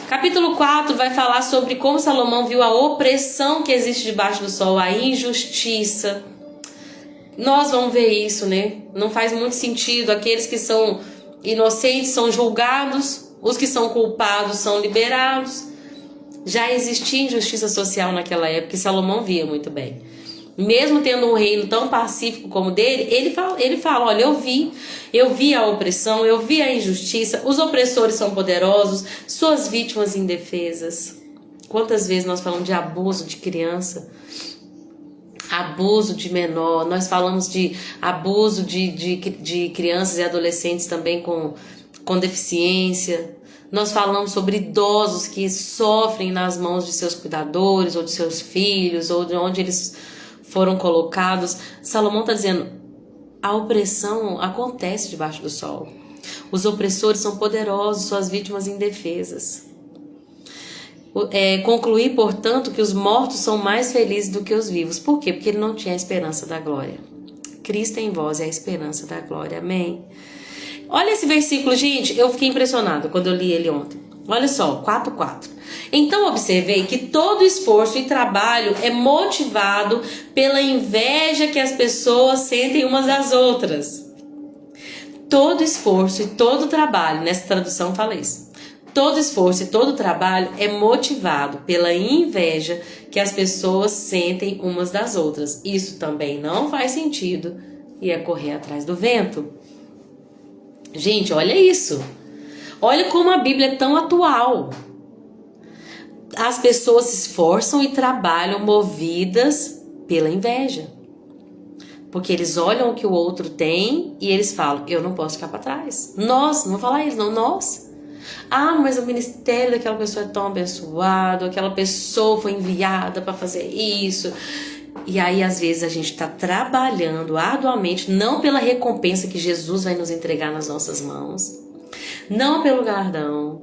Capítulo 4 vai falar sobre como Salomão viu a opressão que existe debaixo do sol, a injustiça. Nós vamos ver isso, né? Não faz muito sentido. Aqueles que são inocentes são julgados, os que são culpados são liberados. Já existia injustiça social naquela época e Salomão via muito bem. Mesmo tendo um reino tão pacífico como o dele, ele fala, olha, eu vi a opressão, eu vi a injustiça, os opressores são poderosos, suas vítimas indefesas. Quantas vezes nós falamos de abuso de criança, abuso de menor, nós falamos de abuso de crianças e adolescentes também com deficiência. Nós falamos sobre idosos que sofrem nas mãos de seus cuidadores, ou de seus filhos, ou de onde eles foram colocados. Salomão está dizendo, a opressão acontece debaixo do sol. Os opressores são poderosos, suas vítimas indefesas. Concluí, portanto, que os mortos são mais felizes do que os vivos. Por quê? Porque ele não tinha a esperança da glória. Cristo em vós é a esperança da glória. Amém? Olha esse versículo, gente. Eu fiquei impressionada quando eu li ele ontem. Olha só, 4:4. Então observei que todo esforço e trabalho é motivado pela inveja que as pessoas sentem umas das outras. Todo esforço e todo trabalho, nessa tradução fala isso. Todo esforço e todo trabalho é motivado pela inveja que as pessoas sentem umas das outras. Isso também não faz sentido e é correr atrás do vento. Gente, olha isso. Olha como a Bíblia é tão atual. As pessoas se esforçam e trabalham movidas pela inveja. Porque eles olham o que o outro tem e eles falam, eu não posso ficar para trás. Nós, não vou falar eles, não, nós. Ah, mas o ministério daquela pessoa é tão abençoado, aquela pessoa foi enviada para fazer isso. E aí, às vezes, a gente está trabalhando arduamente, não pela recompensa que Jesus vai nos entregar nas nossas mãos, não pelo galardão.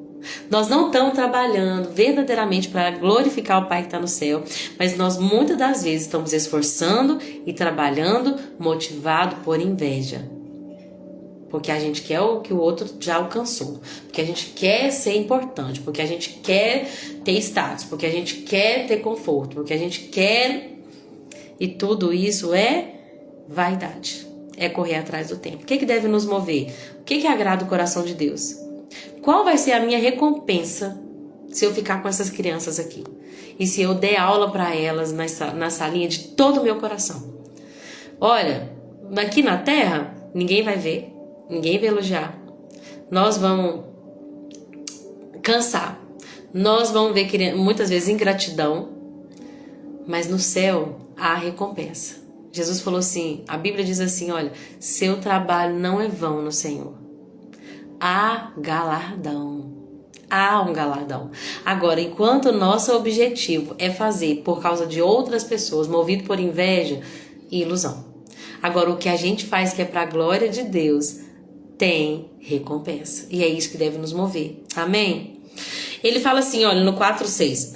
Nós não estamos trabalhando verdadeiramente para glorificar o Pai que está no céu, mas nós muitas das vezes estamos esforçando e trabalhando motivado por inveja. Porque a gente quer o que o outro já alcançou, porque a gente quer ser importante, porque a gente quer ter status, porque a gente quer ter conforto, porque a gente quer... E tudo isso é vaidade, é correr atrás do tempo. O que deve nos mover? O que agrada o coração de Deus? Qual vai ser a minha recompensa se eu ficar com essas crianças aqui? E se eu der aula para elas na salinha de todo o meu coração? Olha, aqui na terra, ninguém vai ver, ninguém vai elogiar. Nós vamos cansar. Nós vamos ver muitas vezes ingratidão. Mas no céu há recompensa. Jesus falou assim, a Bíblia diz assim, olha, seu trabalho não é vão no Senhor. Há galardão. Há um galardão. Agora, enquanto o nosso objetivo é fazer por causa de outras pessoas, movido por inveja e ilusão. Agora, o que a gente faz que é para a glória de Deus, tem recompensa. E é isso que deve nos mover. Amém? Ele fala assim, olha, no 4:6.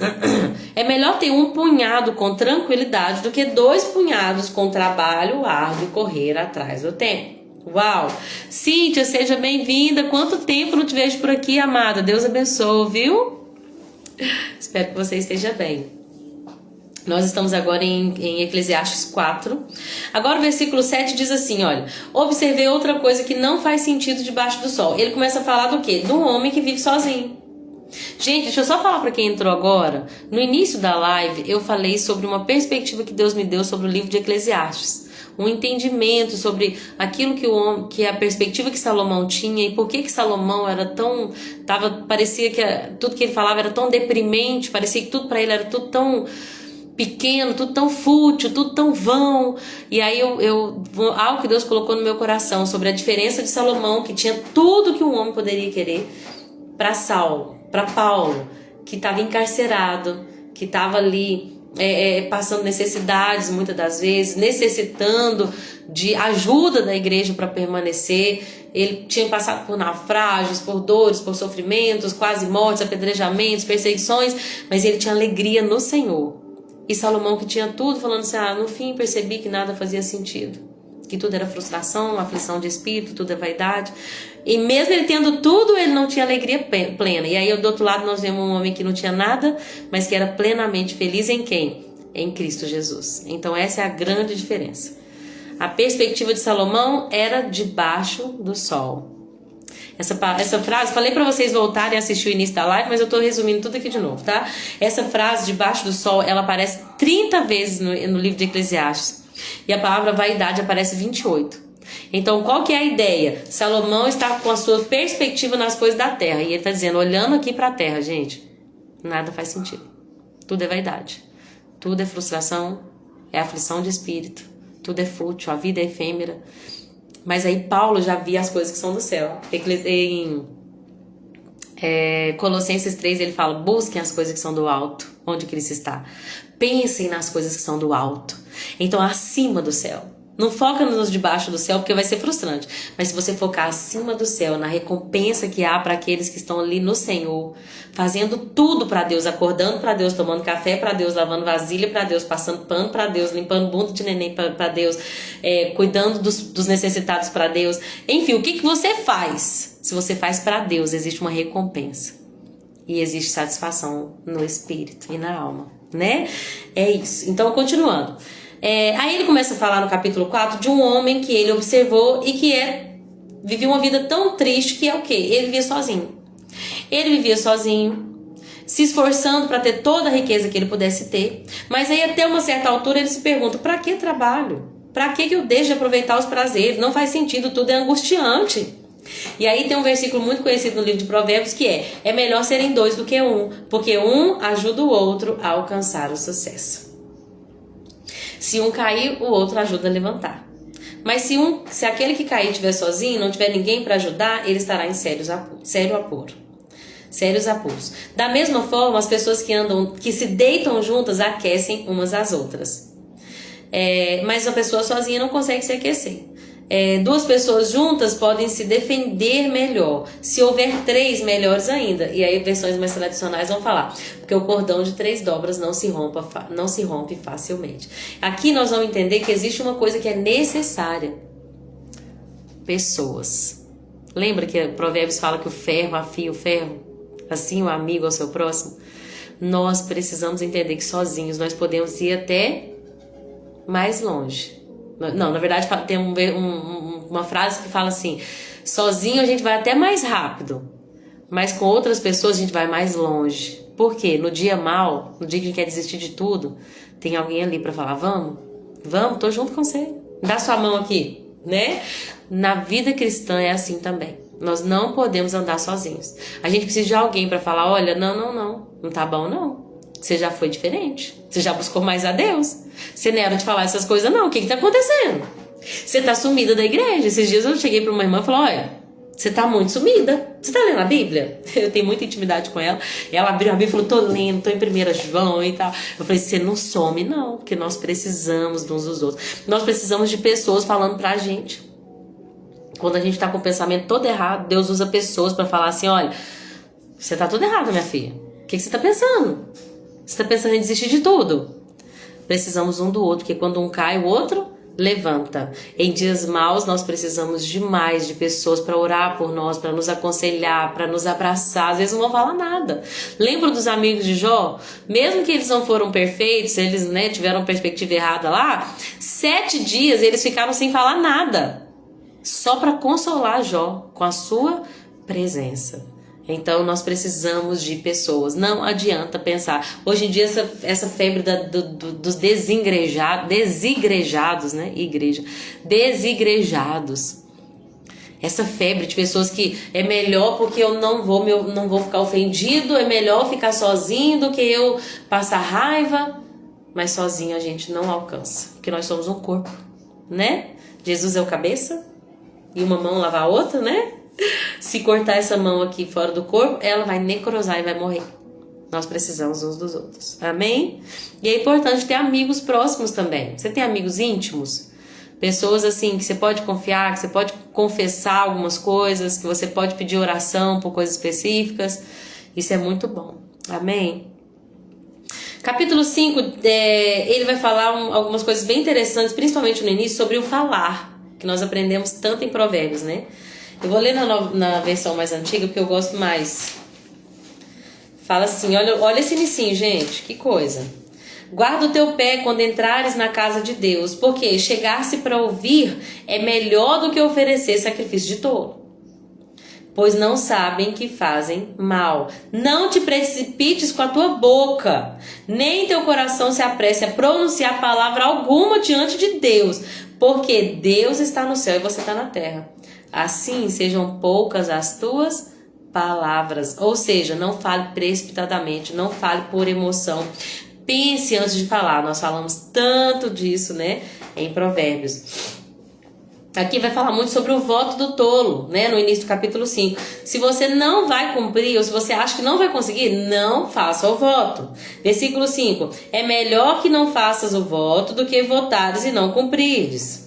É melhor ter um punhado com tranquilidade do que 2 punhados com trabalho árduo e correr atrás do tempo. Uau! Cíntia, seja bem-vinda. Quanto tempo não te vejo por aqui, amada? Deus abençoe, viu? Espero que você esteja bem. Nós estamos agora em Eclesiastes 4. Agora o versículo 7 diz assim, olha. Observei outra coisa que não faz sentido debaixo do sol. Ele começa a falar do quê? Do homem que vive sozinho. Gente, deixa eu só falar para quem entrou agora. No início da live eu falei sobre uma perspectiva que Deus me deu sobre o livro de Eclesiastes. Um entendimento sobre aquilo que a perspectiva que Salomão tinha e por que Salomão era tão... parecia que tudo que ele falava era tão deprimente, parecia que tudo para ele era tudo tão pequeno, tudo tão fútil, tudo tão vão. E aí algo que Deus colocou no meu coração sobre a diferença de Salomão, que tinha tudo que um homem poderia querer, para Paulo, que estava encarcerado, que estava ali passando necessidades muitas das vezes, necessitando de ajuda da igreja para permanecer. Ele tinha passado por naufrágios, por dores, por sofrimentos, quase mortes, apedrejamentos, perseguições, mas ele tinha alegria no Senhor. E Salomão, que tinha tudo, falando assim, no fim percebi que nada fazia sentido, que tudo era frustração, aflição de espírito, tudo é vaidade. E mesmo ele tendo tudo, ele não tinha alegria plena. E aí do outro lado nós vemos um homem que não tinha nada, mas que era plenamente feliz em quem? Em Cristo Jesus. Então essa é a grande diferença. A perspectiva de Salomão era debaixo do sol. Essa frase, falei para vocês voltarem a assistir o início da live, mas eu tô resumindo tudo aqui de novo, tá? Essa frase, debaixo do sol, ela aparece 30 vezes no livro de Eclesiastes. E a palavra vaidade aparece 28. Então, qual que é a ideia? Salomão está com a sua perspectiva nas coisas da terra. E ele está dizendo, olhando aqui para a terra, gente, nada faz sentido. Tudo é vaidade. Tudo é frustração, é aflição de espírito. Tudo é fútil, a vida é efêmera. Mas aí Paulo já via as coisas que são do céu. Em Colossenses 3 ele fala, busquem as coisas que são do alto, onde Cristo está. Pensem nas coisas que são do alto. Então, acima do céu. Não foca nos debaixo do céu, porque vai ser frustrante. Mas se você focar acima do céu, na recompensa que há para aqueles que estão ali no Senhor, fazendo tudo para Deus, acordando para Deus, tomando café para Deus, lavando vasilha para Deus, passando pano para Deus, limpando bunda de neném para Deus, cuidando dos necessitados para Deus. Enfim, o que você faz? Se você faz para Deus, existe uma recompensa. E existe satisfação no espírito e na alma, né? É isso. Então, continuando. Aí ele começa a falar no capítulo 4 de um homem que ele observou e que vivia uma vida tão triste que é o quê? Ele vivia sozinho. Ele vivia sozinho, se esforçando para ter toda a riqueza que ele pudesse ter. Mas aí até uma certa altura ele se pergunta, para que trabalho? Para que eu deixo de aproveitar os prazeres? Não faz sentido, tudo é angustiante. E aí tem um versículo muito conhecido no livro de Provérbios que é melhor serem dois do que um, porque um ajuda o outro a alcançar o sucesso. Se um cair, o outro ajuda a levantar. Mas se aquele que cair estiver sozinho, não tiver ninguém para ajudar, ele estará em sérios apuros. Da mesma forma, as pessoas que se deitam juntas aquecem umas às outras. Mas uma pessoa sozinha não consegue se aquecer. Duas pessoas juntas podem se defender melhor. Se houver três, melhores ainda. E aí versões mais tradicionais vão falar, porque o cordão de 3 dobras não se rompe facilmente. Aqui nós vamos entender que existe uma coisa que é necessária: pessoas. Lembra que Provérbios fala que o ferro afia o ferro? Assim o amigo ao seu próximo. Nós precisamos entender que sozinhos nós podemos ir até mais longe. Não, na verdade tem uma frase que fala assim: sozinho a gente vai até mais rápido, mas com outras pessoas a gente vai mais longe. Por quê? No dia mal, no dia que a gente quer desistir de tudo, tem alguém ali para falar, vamos, tô junto com você, dá sua mão aqui, né? Na vida cristã é assim também. Nós não podemos andar sozinhos. A gente precisa de alguém para falar, olha, não tá bom não. Você já foi diferente. Você já buscou mais a Deus. Você não era de falar essas coisas, não. O que tá acontecendo? Você tá sumida da igreja. Esses dias eu cheguei pra uma irmã e falei, olha, você tá muito sumida. Você tá lendo a Bíblia? Eu tenho muita intimidade com ela. Ela abriu a Bíblia e falou, tô lendo, tô em 1 João e tal. Eu falei, você não some não, porque nós precisamos de uns dos outros. Nós precisamos de pessoas falando pra gente. Quando a gente tá com o pensamento todo errado, Deus usa pessoas pra falar assim, olha, você tá tudo errado, minha filha. O que você tá pensando? Você está pensando em desistir de tudo? Precisamos um do outro, porque quando um cai, o outro levanta. Em dias maus, nós precisamos demais de pessoas para orar por nós, para nos aconselhar, para nos abraçar. Às vezes não vão falar nada. Lembra dos amigos de Jó? Mesmo que eles não foram perfeitos, eles tiveram perspectiva errada lá, 7 dias eles ficaram sem falar nada. Só para consolar Jó com a sua presença. Então nós precisamos de pessoas. Não adianta pensar. Hoje em dia essa febre dos desigrejados, né? Igreja. Desigrejados. Essa febre de pessoas que é melhor porque eu não vou ficar ofendido, é melhor ficar sozinho do que eu passar raiva. Mas sozinho a gente não alcança, porque nós somos um corpo, né? Jesus é o cabeça e uma mão lava a outra, né? Se cortar essa mão aqui fora do corpo, ela vai necrosar e vai morrer. Nós precisamos uns dos outros. Amém? E é importante ter amigos próximos também. Você tem amigos íntimos? Pessoas assim que você pode confiar, que você pode confessar algumas coisas, que você pode pedir oração por coisas específicas. Isso é muito bom. Amém? Capítulo 5, ele vai falar algumas coisas bem interessantes, principalmente no início, sobre o falar, que nós aprendemos tanto em Provérbios, né? Eu vou ler na versão mais antiga, porque eu gosto mais. Fala assim, olha esse inicinho, gente, que coisa. Guarda o teu pé quando entrares na casa de Deus, porque chegar-se para ouvir é melhor do que oferecer sacrifício de tolo. Pois não sabem que fazem mal. Não te precipites com a tua boca, nem teu coração se apresse a pronunciar palavra alguma diante de Deus, porque Deus está no céu e você está na terra. Assim sejam poucas as tuas palavras, ou seja, não fale precipitadamente, não fale por emoção. Pense antes de falar. Nós falamos tanto disso, né, em Provérbios. Aqui vai falar muito sobre o voto do tolo, né, no início do capítulo 5. Se você não vai cumprir, ou se você acha que não vai conseguir, não faça o voto. Versículo 5. É melhor que não faças o voto do que votares e não cumprires.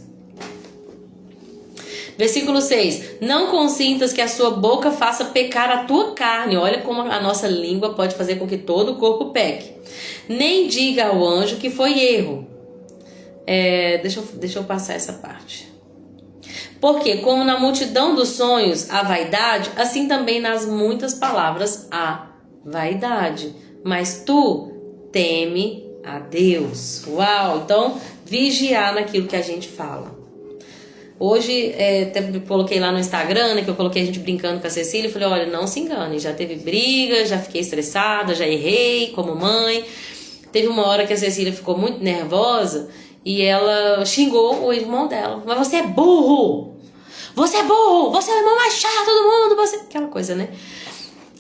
Versículo 6. Não consintas que a sua boca faça pecar a tua carne. Olha como a nossa língua pode fazer com que todo o corpo peque. Nem diga ao anjo que foi erro. Deixa eu passar essa parte. Porque como na multidão dos sonhos há vaidade, assim também nas muitas palavras há vaidade. Mas tu teme a Deus. Uau! Então, vigiar naquilo que a gente fala. Hoje, até coloquei lá no Instagram, né, que eu coloquei a gente brincando com a Cecília, e falei, olha, não se engane, já teve briga, já fiquei estressada, já errei como mãe. Teve uma hora que a Cecília ficou muito nervosa e ela xingou o irmão dela. Mas você é burro! Você é burro! Você é o irmão mais chato do mundo! Você... Aquela coisa, né?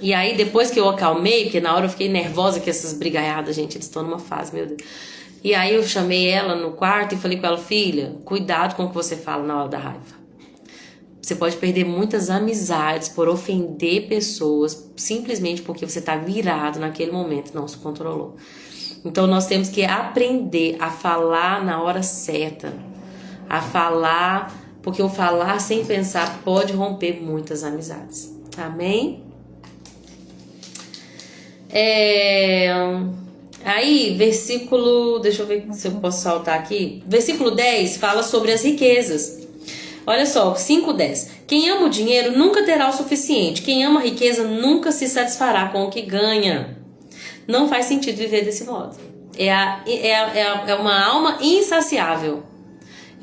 E aí, depois que eu acalmei, porque na hora eu fiquei nervosa com essas brigaiadas, gente, eles estão numa fase, meu Deus. E aí eu chamei ela no quarto e falei com ela, filha, cuidado com o que você fala na hora da raiva. Você pode perder muitas amizades por ofender pessoas simplesmente porque você está virado naquele momento, não se controlou. Então nós temos que aprender a falar na hora certa, a falar, porque o falar sem pensar pode romper muitas amizades. Amém? Aí, versículo, deixa eu ver se eu posso saltar aqui. Versículo 10 fala sobre as riquezas. Olha só, 5:10. Quem ama o dinheiro nunca terá o suficiente. Quem ama a riqueza nunca se satisfará com o que ganha. Não faz sentido viver desse modo. É uma alma insaciável.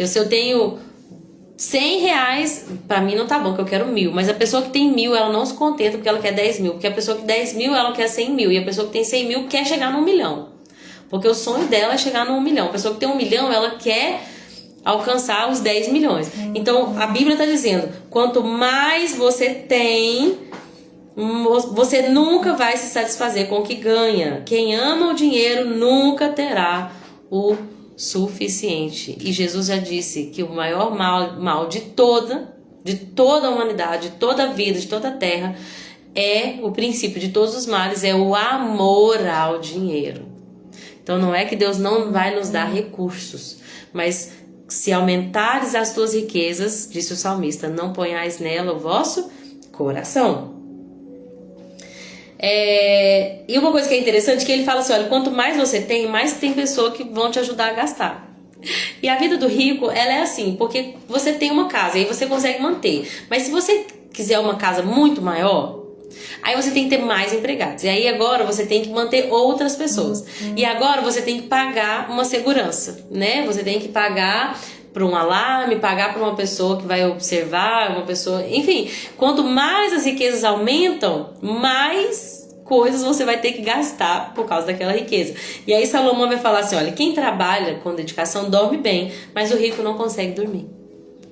Se eu tenho 100 reais, pra mim não tá bom, que eu quero 1.000. Mas a pessoa que tem 1.000, ela não se contenta porque ela quer 10.000. Porque a pessoa que 10.000, ela quer 100.000. E a pessoa que tem 100.000 quer chegar no 1 milhão. Porque o sonho dela é chegar no 1 milhão. A pessoa que tem 1 milhão, ela quer alcançar os 10 milhões. Então, a Bíblia está dizendo, quanto mais você tem, você nunca vai se satisfazer com o que ganha. Quem ama o dinheiro nunca terá o suficiente. E Jesus já disse que o maior mal de toda a humanidade, de toda a vida, de toda a terra, é o princípio de todos os males, é o amor ao dinheiro. Então não é que Deus não vai nos dar recursos, mas se aumentares as tuas riquezas, disse o salmista, não ponhais nela o vosso coração. E uma coisa que é interessante é que ele fala assim, olha, quanto mais você tem, mais tem pessoas que vão te ajudar a gastar. E a vida do rico, ela é assim, porque você tem uma casa e aí você consegue manter. Mas se você quiser uma casa muito maior, aí você tem que ter mais empregados. E aí agora você tem que manter outras pessoas. E agora você tem que pagar uma segurança, né? Você tem que pagar para um alarme, pagar para uma pessoa que vai observar, uma pessoa... Enfim, quanto mais as riquezas aumentam, mais coisas você vai ter que gastar por causa daquela riqueza. E aí Salomão vai falar assim, olha, quem trabalha com dedicação dorme bem, mas o rico não consegue dormir,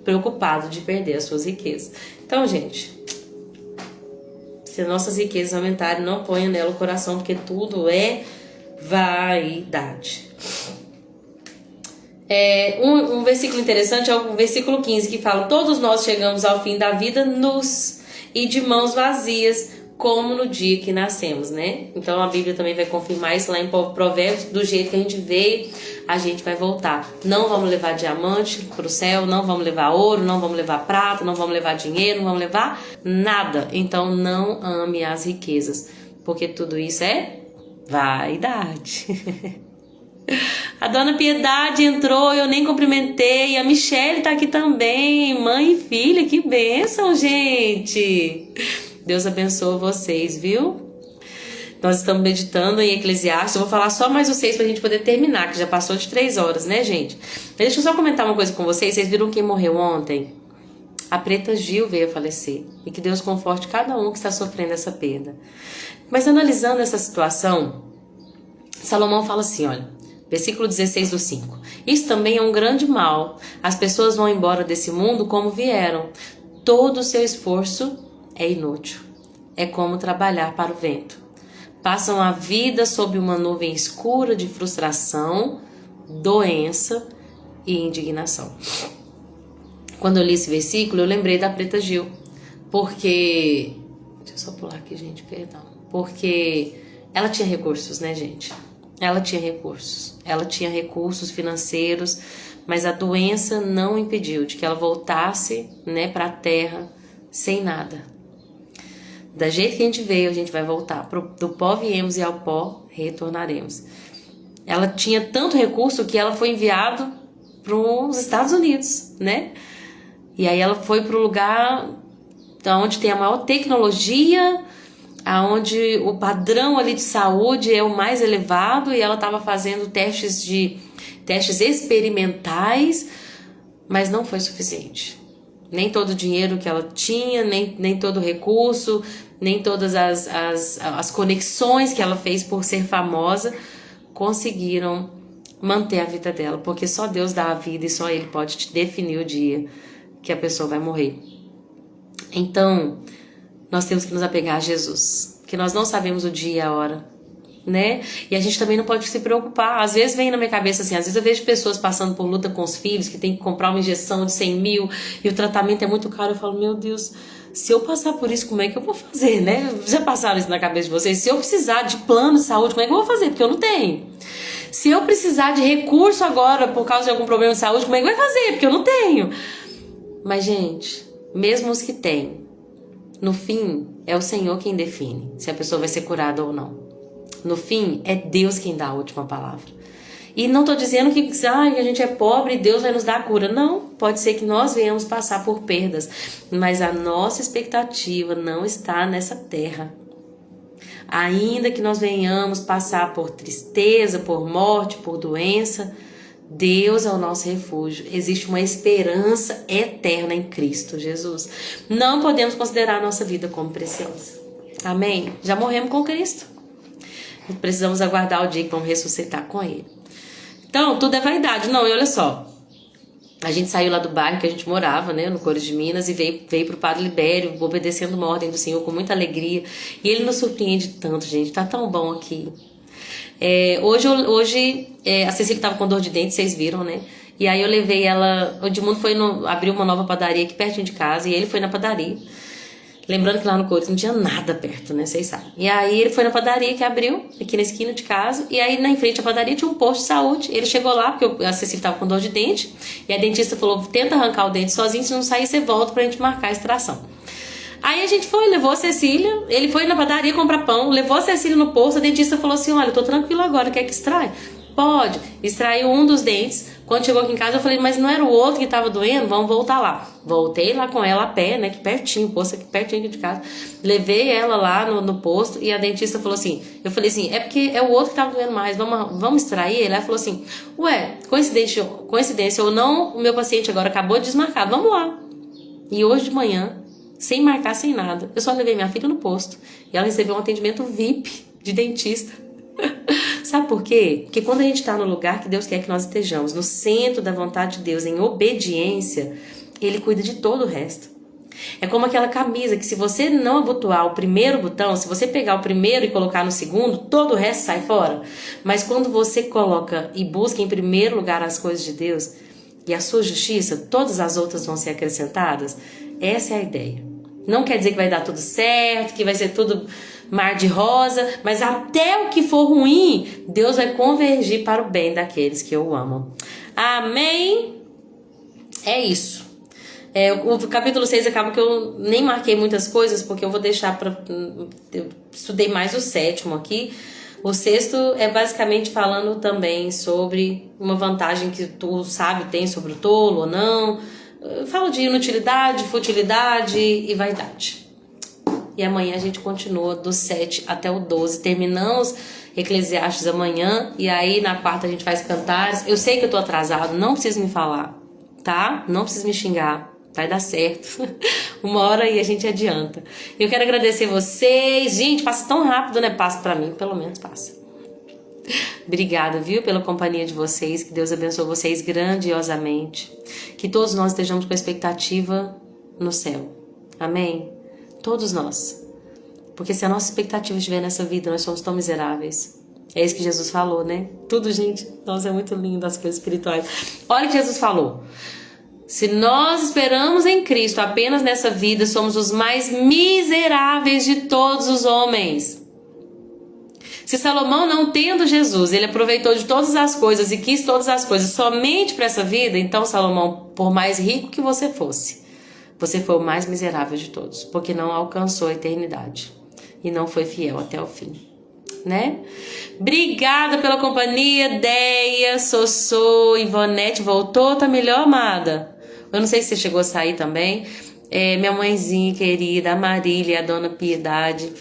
preocupado de perder as suas riquezas. Então, gente, se as nossas riquezas aumentarem, não ponha nela o coração, porque tudo é vaidade. Um versículo interessante é o versículo 15, que fala, todos nós chegamos ao fim da vida nus e de mãos vazias, como no dia que nascemos, né? Então a Bíblia também vai confirmar isso lá em Provérbios, do jeito que a gente veio, a gente vai voltar. Não vamos levar diamante para o céu, não vamos levar ouro, não vamos levar prata, não vamos levar dinheiro, não vamos levar nada. Então não ame as riquezas, porque tudo isso é vaidade. A Dona Piedade entrou, eu nem cumprimentei. A Michele tá aqui também, mãe e filha, que bênção, gente. Deus abençoe vocês, viu? Nós estamos meditando em Eclesiastes. Eu vou falar só mais vocês pra gente poder terminar, que já passou de 3 horas, né, gente? Deixa eu só comentar uma coisa com vocês. Vocês viram quem morreu ontem? A Preta Gil veio a falecer. E que Deus conforte cada um que está sofrendo essa perda. Mas analisando essa situação, Salomão fala assim, olha, versículo 16 do 5. Isso também é um grande mal. As pessoas vão embora desse mundo como vieram. Todo o seu esforço é inútil. É como trabalhar para o vento. Passam a vida sob uma nuvem escura de frustração, doença e indignação. Quando eu li esse versículo, eu lembrei da Preta Gil. Porque... Deixa eu só pular aqui, gente, perdão. Porque ela tinha recursos, né, gente? Ela tinha recursos. Ela tinha recursos financeiros, mas a doença não impediu de que ela voltasse, né, para a terra sem nada. Da jeito que a gente veio, a gente vai voltar. Do pó viemos e ao pó retornaremos. Ela tinha tanto recurso que ela foi enviada para os Estados Unidos, né? E aí ela foi para o lugar onde tem a maior tecnologia, aonde o padrão ali de saúde é o mais elevado, e ela estava fazendo testes experimentais, mas não foi suficiente. Nem todo o dinheiro que ela tinha, nem todo o recurso, nem todas as conexões que ela fez por ser famosa conseguiram manter a vida dela, porque só Deus dá a vida e só Ele pode te definir o dia que a pessoa vai morrer. Então, nós temos que nos apegar a Jesus, porque nós não sabemos o dia e a hora, né? E a gente também não pode se preocupar. Às vezes vem na minha cabeça assim, às vezes eu vejo pessoas passando por luta com os filhos, que tem que comprar uma injeção de 100 mil e o tratamento é muito caro. Eu falo, meu Deus, se eu passar por isso, como é que eu vou fazer, né? Já passaram isso na cabeça de vocês? Se eu precisar de plano de saúde, como é que eu vou fazer? Porque eu não tenho. Se eu precisar de recurso agora por causa de algum problema de saúde, como é que vai fazer? Porque eu não tenho. Mas, gente, mesmo os que têm, no fim, é o Senhor quem define se a pessoa vai ser curada ou não. No fim, é Deus quem dá a última palavra. E não estou dizendo que a gente é pobre e Deus vai nos dar a cura. Não, pode ser que nós venhamos passar por perdas. Mas a nossa expectativa não está nessa terra. Ainda que nós venhamos passar por tristeza, por morte, por doença, Deus é o nosso refúgio. Existe uma esperança eterna em Cristo Jesus. Não podemos considerar a nossa vida como preciosa. Amém? Já morremos com Cristo. Precisamos aguardar o dia que vamos ressuscitar com Ele. Então, tudo é vaidade. Não, e olha só. A gente saiu lá do bairro que a gente morava, né, no Cores de Minas, e veio pro Padre Libério, obedecendo uma ordem do Senhor com muita alegria. E Ele nos surpreende tanto, gente. Tá tão bom aqui. Hoje a Cecília estava com dor de dente, vocês viram, né? E aí eu levei ela... O Edmundo abriu uma nova padaria aqui pertinho de casa, e ele foi na padaria. Lembrando que lá no Cores não tinha nada perto, né? Vocês sabem. E aí ele foi na padaria que abriu, aqui na esquina de casa. E aí na frente da padaria tinha um posto de saúde. Ele chegou lá, porque a Cecília estava com dor de dente. E a dentista falou, tenta arrancar o dente sozinho, se não sair você volta pra gente marcar a extração. Aí a gente foi, levou a Cecília. Ele foi na padaria comprar pão, levou a Cecília no posto. A dentista falou assim, olha, eu tô tranquilo agora, quer que extrai? Pode. Extraiu um dos dentes. Quando chegou aqui em casa eu falei, mas não era o outro que tava doendo? Vamos voltar lá. Voltei lá com ela a pé, né, que pertinho, o posto aqui pertinho aqui de casa. Levei ela lá no posto e a dentista falou assim, eu falei assim, é porque é o outro que tava doendo mais, vamos extrair ele? Ela falou assim, ué, coincidência ou não, o meu paciente agora acabou de desmarcar, vamos lá. E hoje de manhã, sem marcar, sem nada, eu só levei minha filha no posto e ela recebeu um atendimento VIP de dentista. Sabe por quê? Porque quando a gente está no lugar que Deus quer que nós estejamos, no centro da vontade de Deus, em obediência, Ele cuida de todo o resto. É como aquela camisa que se você não abotoar o primeiro botão, se você pegar o primeiro e colocar no segundo, todo o resto sai fora. Mas quando você coloca e busca em primeiro lugar as coisas de Deus e a sua justiça, todas as outras vão ser acrescentadas. Essa é a ideia. Não quer dizer que vai dar tudo certo, que vai ser tudo mar de rosa, mas até o que for ruim, Deus vai convergir para o bem daqueles que eu amo. Amém? É isso. O capítulo 6 acaba que eu nem marquei muitas coisas, porque eu vou deixar para... Eu estudei mais o 7º aqui. O 6º é basicamente falando também sobre uma vantagem que o sábio tem sobre o tolo ou não. Eu falo de inutilidade, futilidade e vaidade. E amanhã a gente continua do 7 até o 12. Terminamos Eclesiastes amanhã. E aí na quarta a gente faz Cantares. Eu sei que eu tô atrasado, não precisa me falar, tá? Não precisa me xingar. Vai dar certo. Uma hora e a gente adianta. Eu quero agradecer vocês. Gente, passa tão rápido, né? Passa pra mim, pelo menos passa. Obrigada, viu, pela companhia de vocês. Que Deus abençoe vocês grandiosamente. Que todos nós estejamos com expectativa no céu. Amém? Todos nós. Porque se a nossa expectativa estiver nessa vida, nós somos tão miseráveis. É isso que Jesus falou, né? Tudo, gente. Nossa, é muito lindo as coisas espirituais. Olha o que Jesus falou. Se nós esperamos em Cristo apenas nessa vida, somos os mais miseráveis de todos os homens. Se Salomão, não tendo Jesus, ele aproveitou de todas as coisas e quis todas as coisas somente para essa vida, então Salomão, por mais rico que você fosse, você foi o mais miserável de todos, porque não alcançou a eternidade e não foi fiel até o fim, né? Obrigada pela companhia, Deia, Sossô, Ivonete, voltou, tá melhor, amada? Eu não sei se você chegou a sair também. Minha mãezinha querida, a Marília, a Dona Piedade.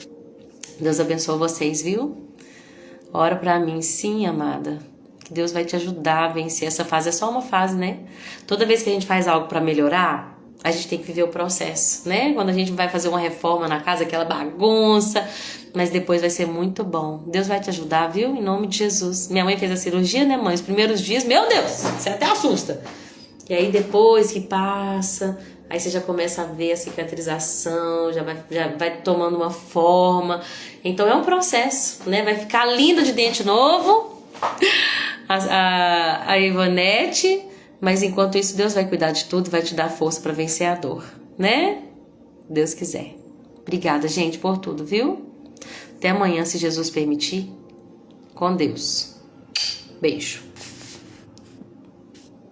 Deus abençoe vocês, viu? Ora pra mim, sim, amada. Que Deus vai te ajudar a vencer essa fase. É só uma fase, né? Toda vez que a gente faz algo pra melhorar, a gente tem que viver o processo, né? Quando a gente vai fazer uma reforma na casa, aquela bagunça, mas depois vai ser muito bom. Deus vai te ajudar, viu? Em nome de Jesus. Minha mãe fez a cirurgia, né, mãe? Os primeiros dias, meu Deus, você até assusta. E aí depois que passa, aí você já começa a ver a cicatrização, já vai tomando uma forma. Então é um processo, né? Vai ficar linda de dente novo, a Ivonete, mas enquanto isso Deus vai cuidar de tudo, vai te dar força para vencer a dor, né? Deus quiser. Obrigada, gente, por tudo, viu? Até amanhã, se Jesus permitir. Com Deus. Beijo.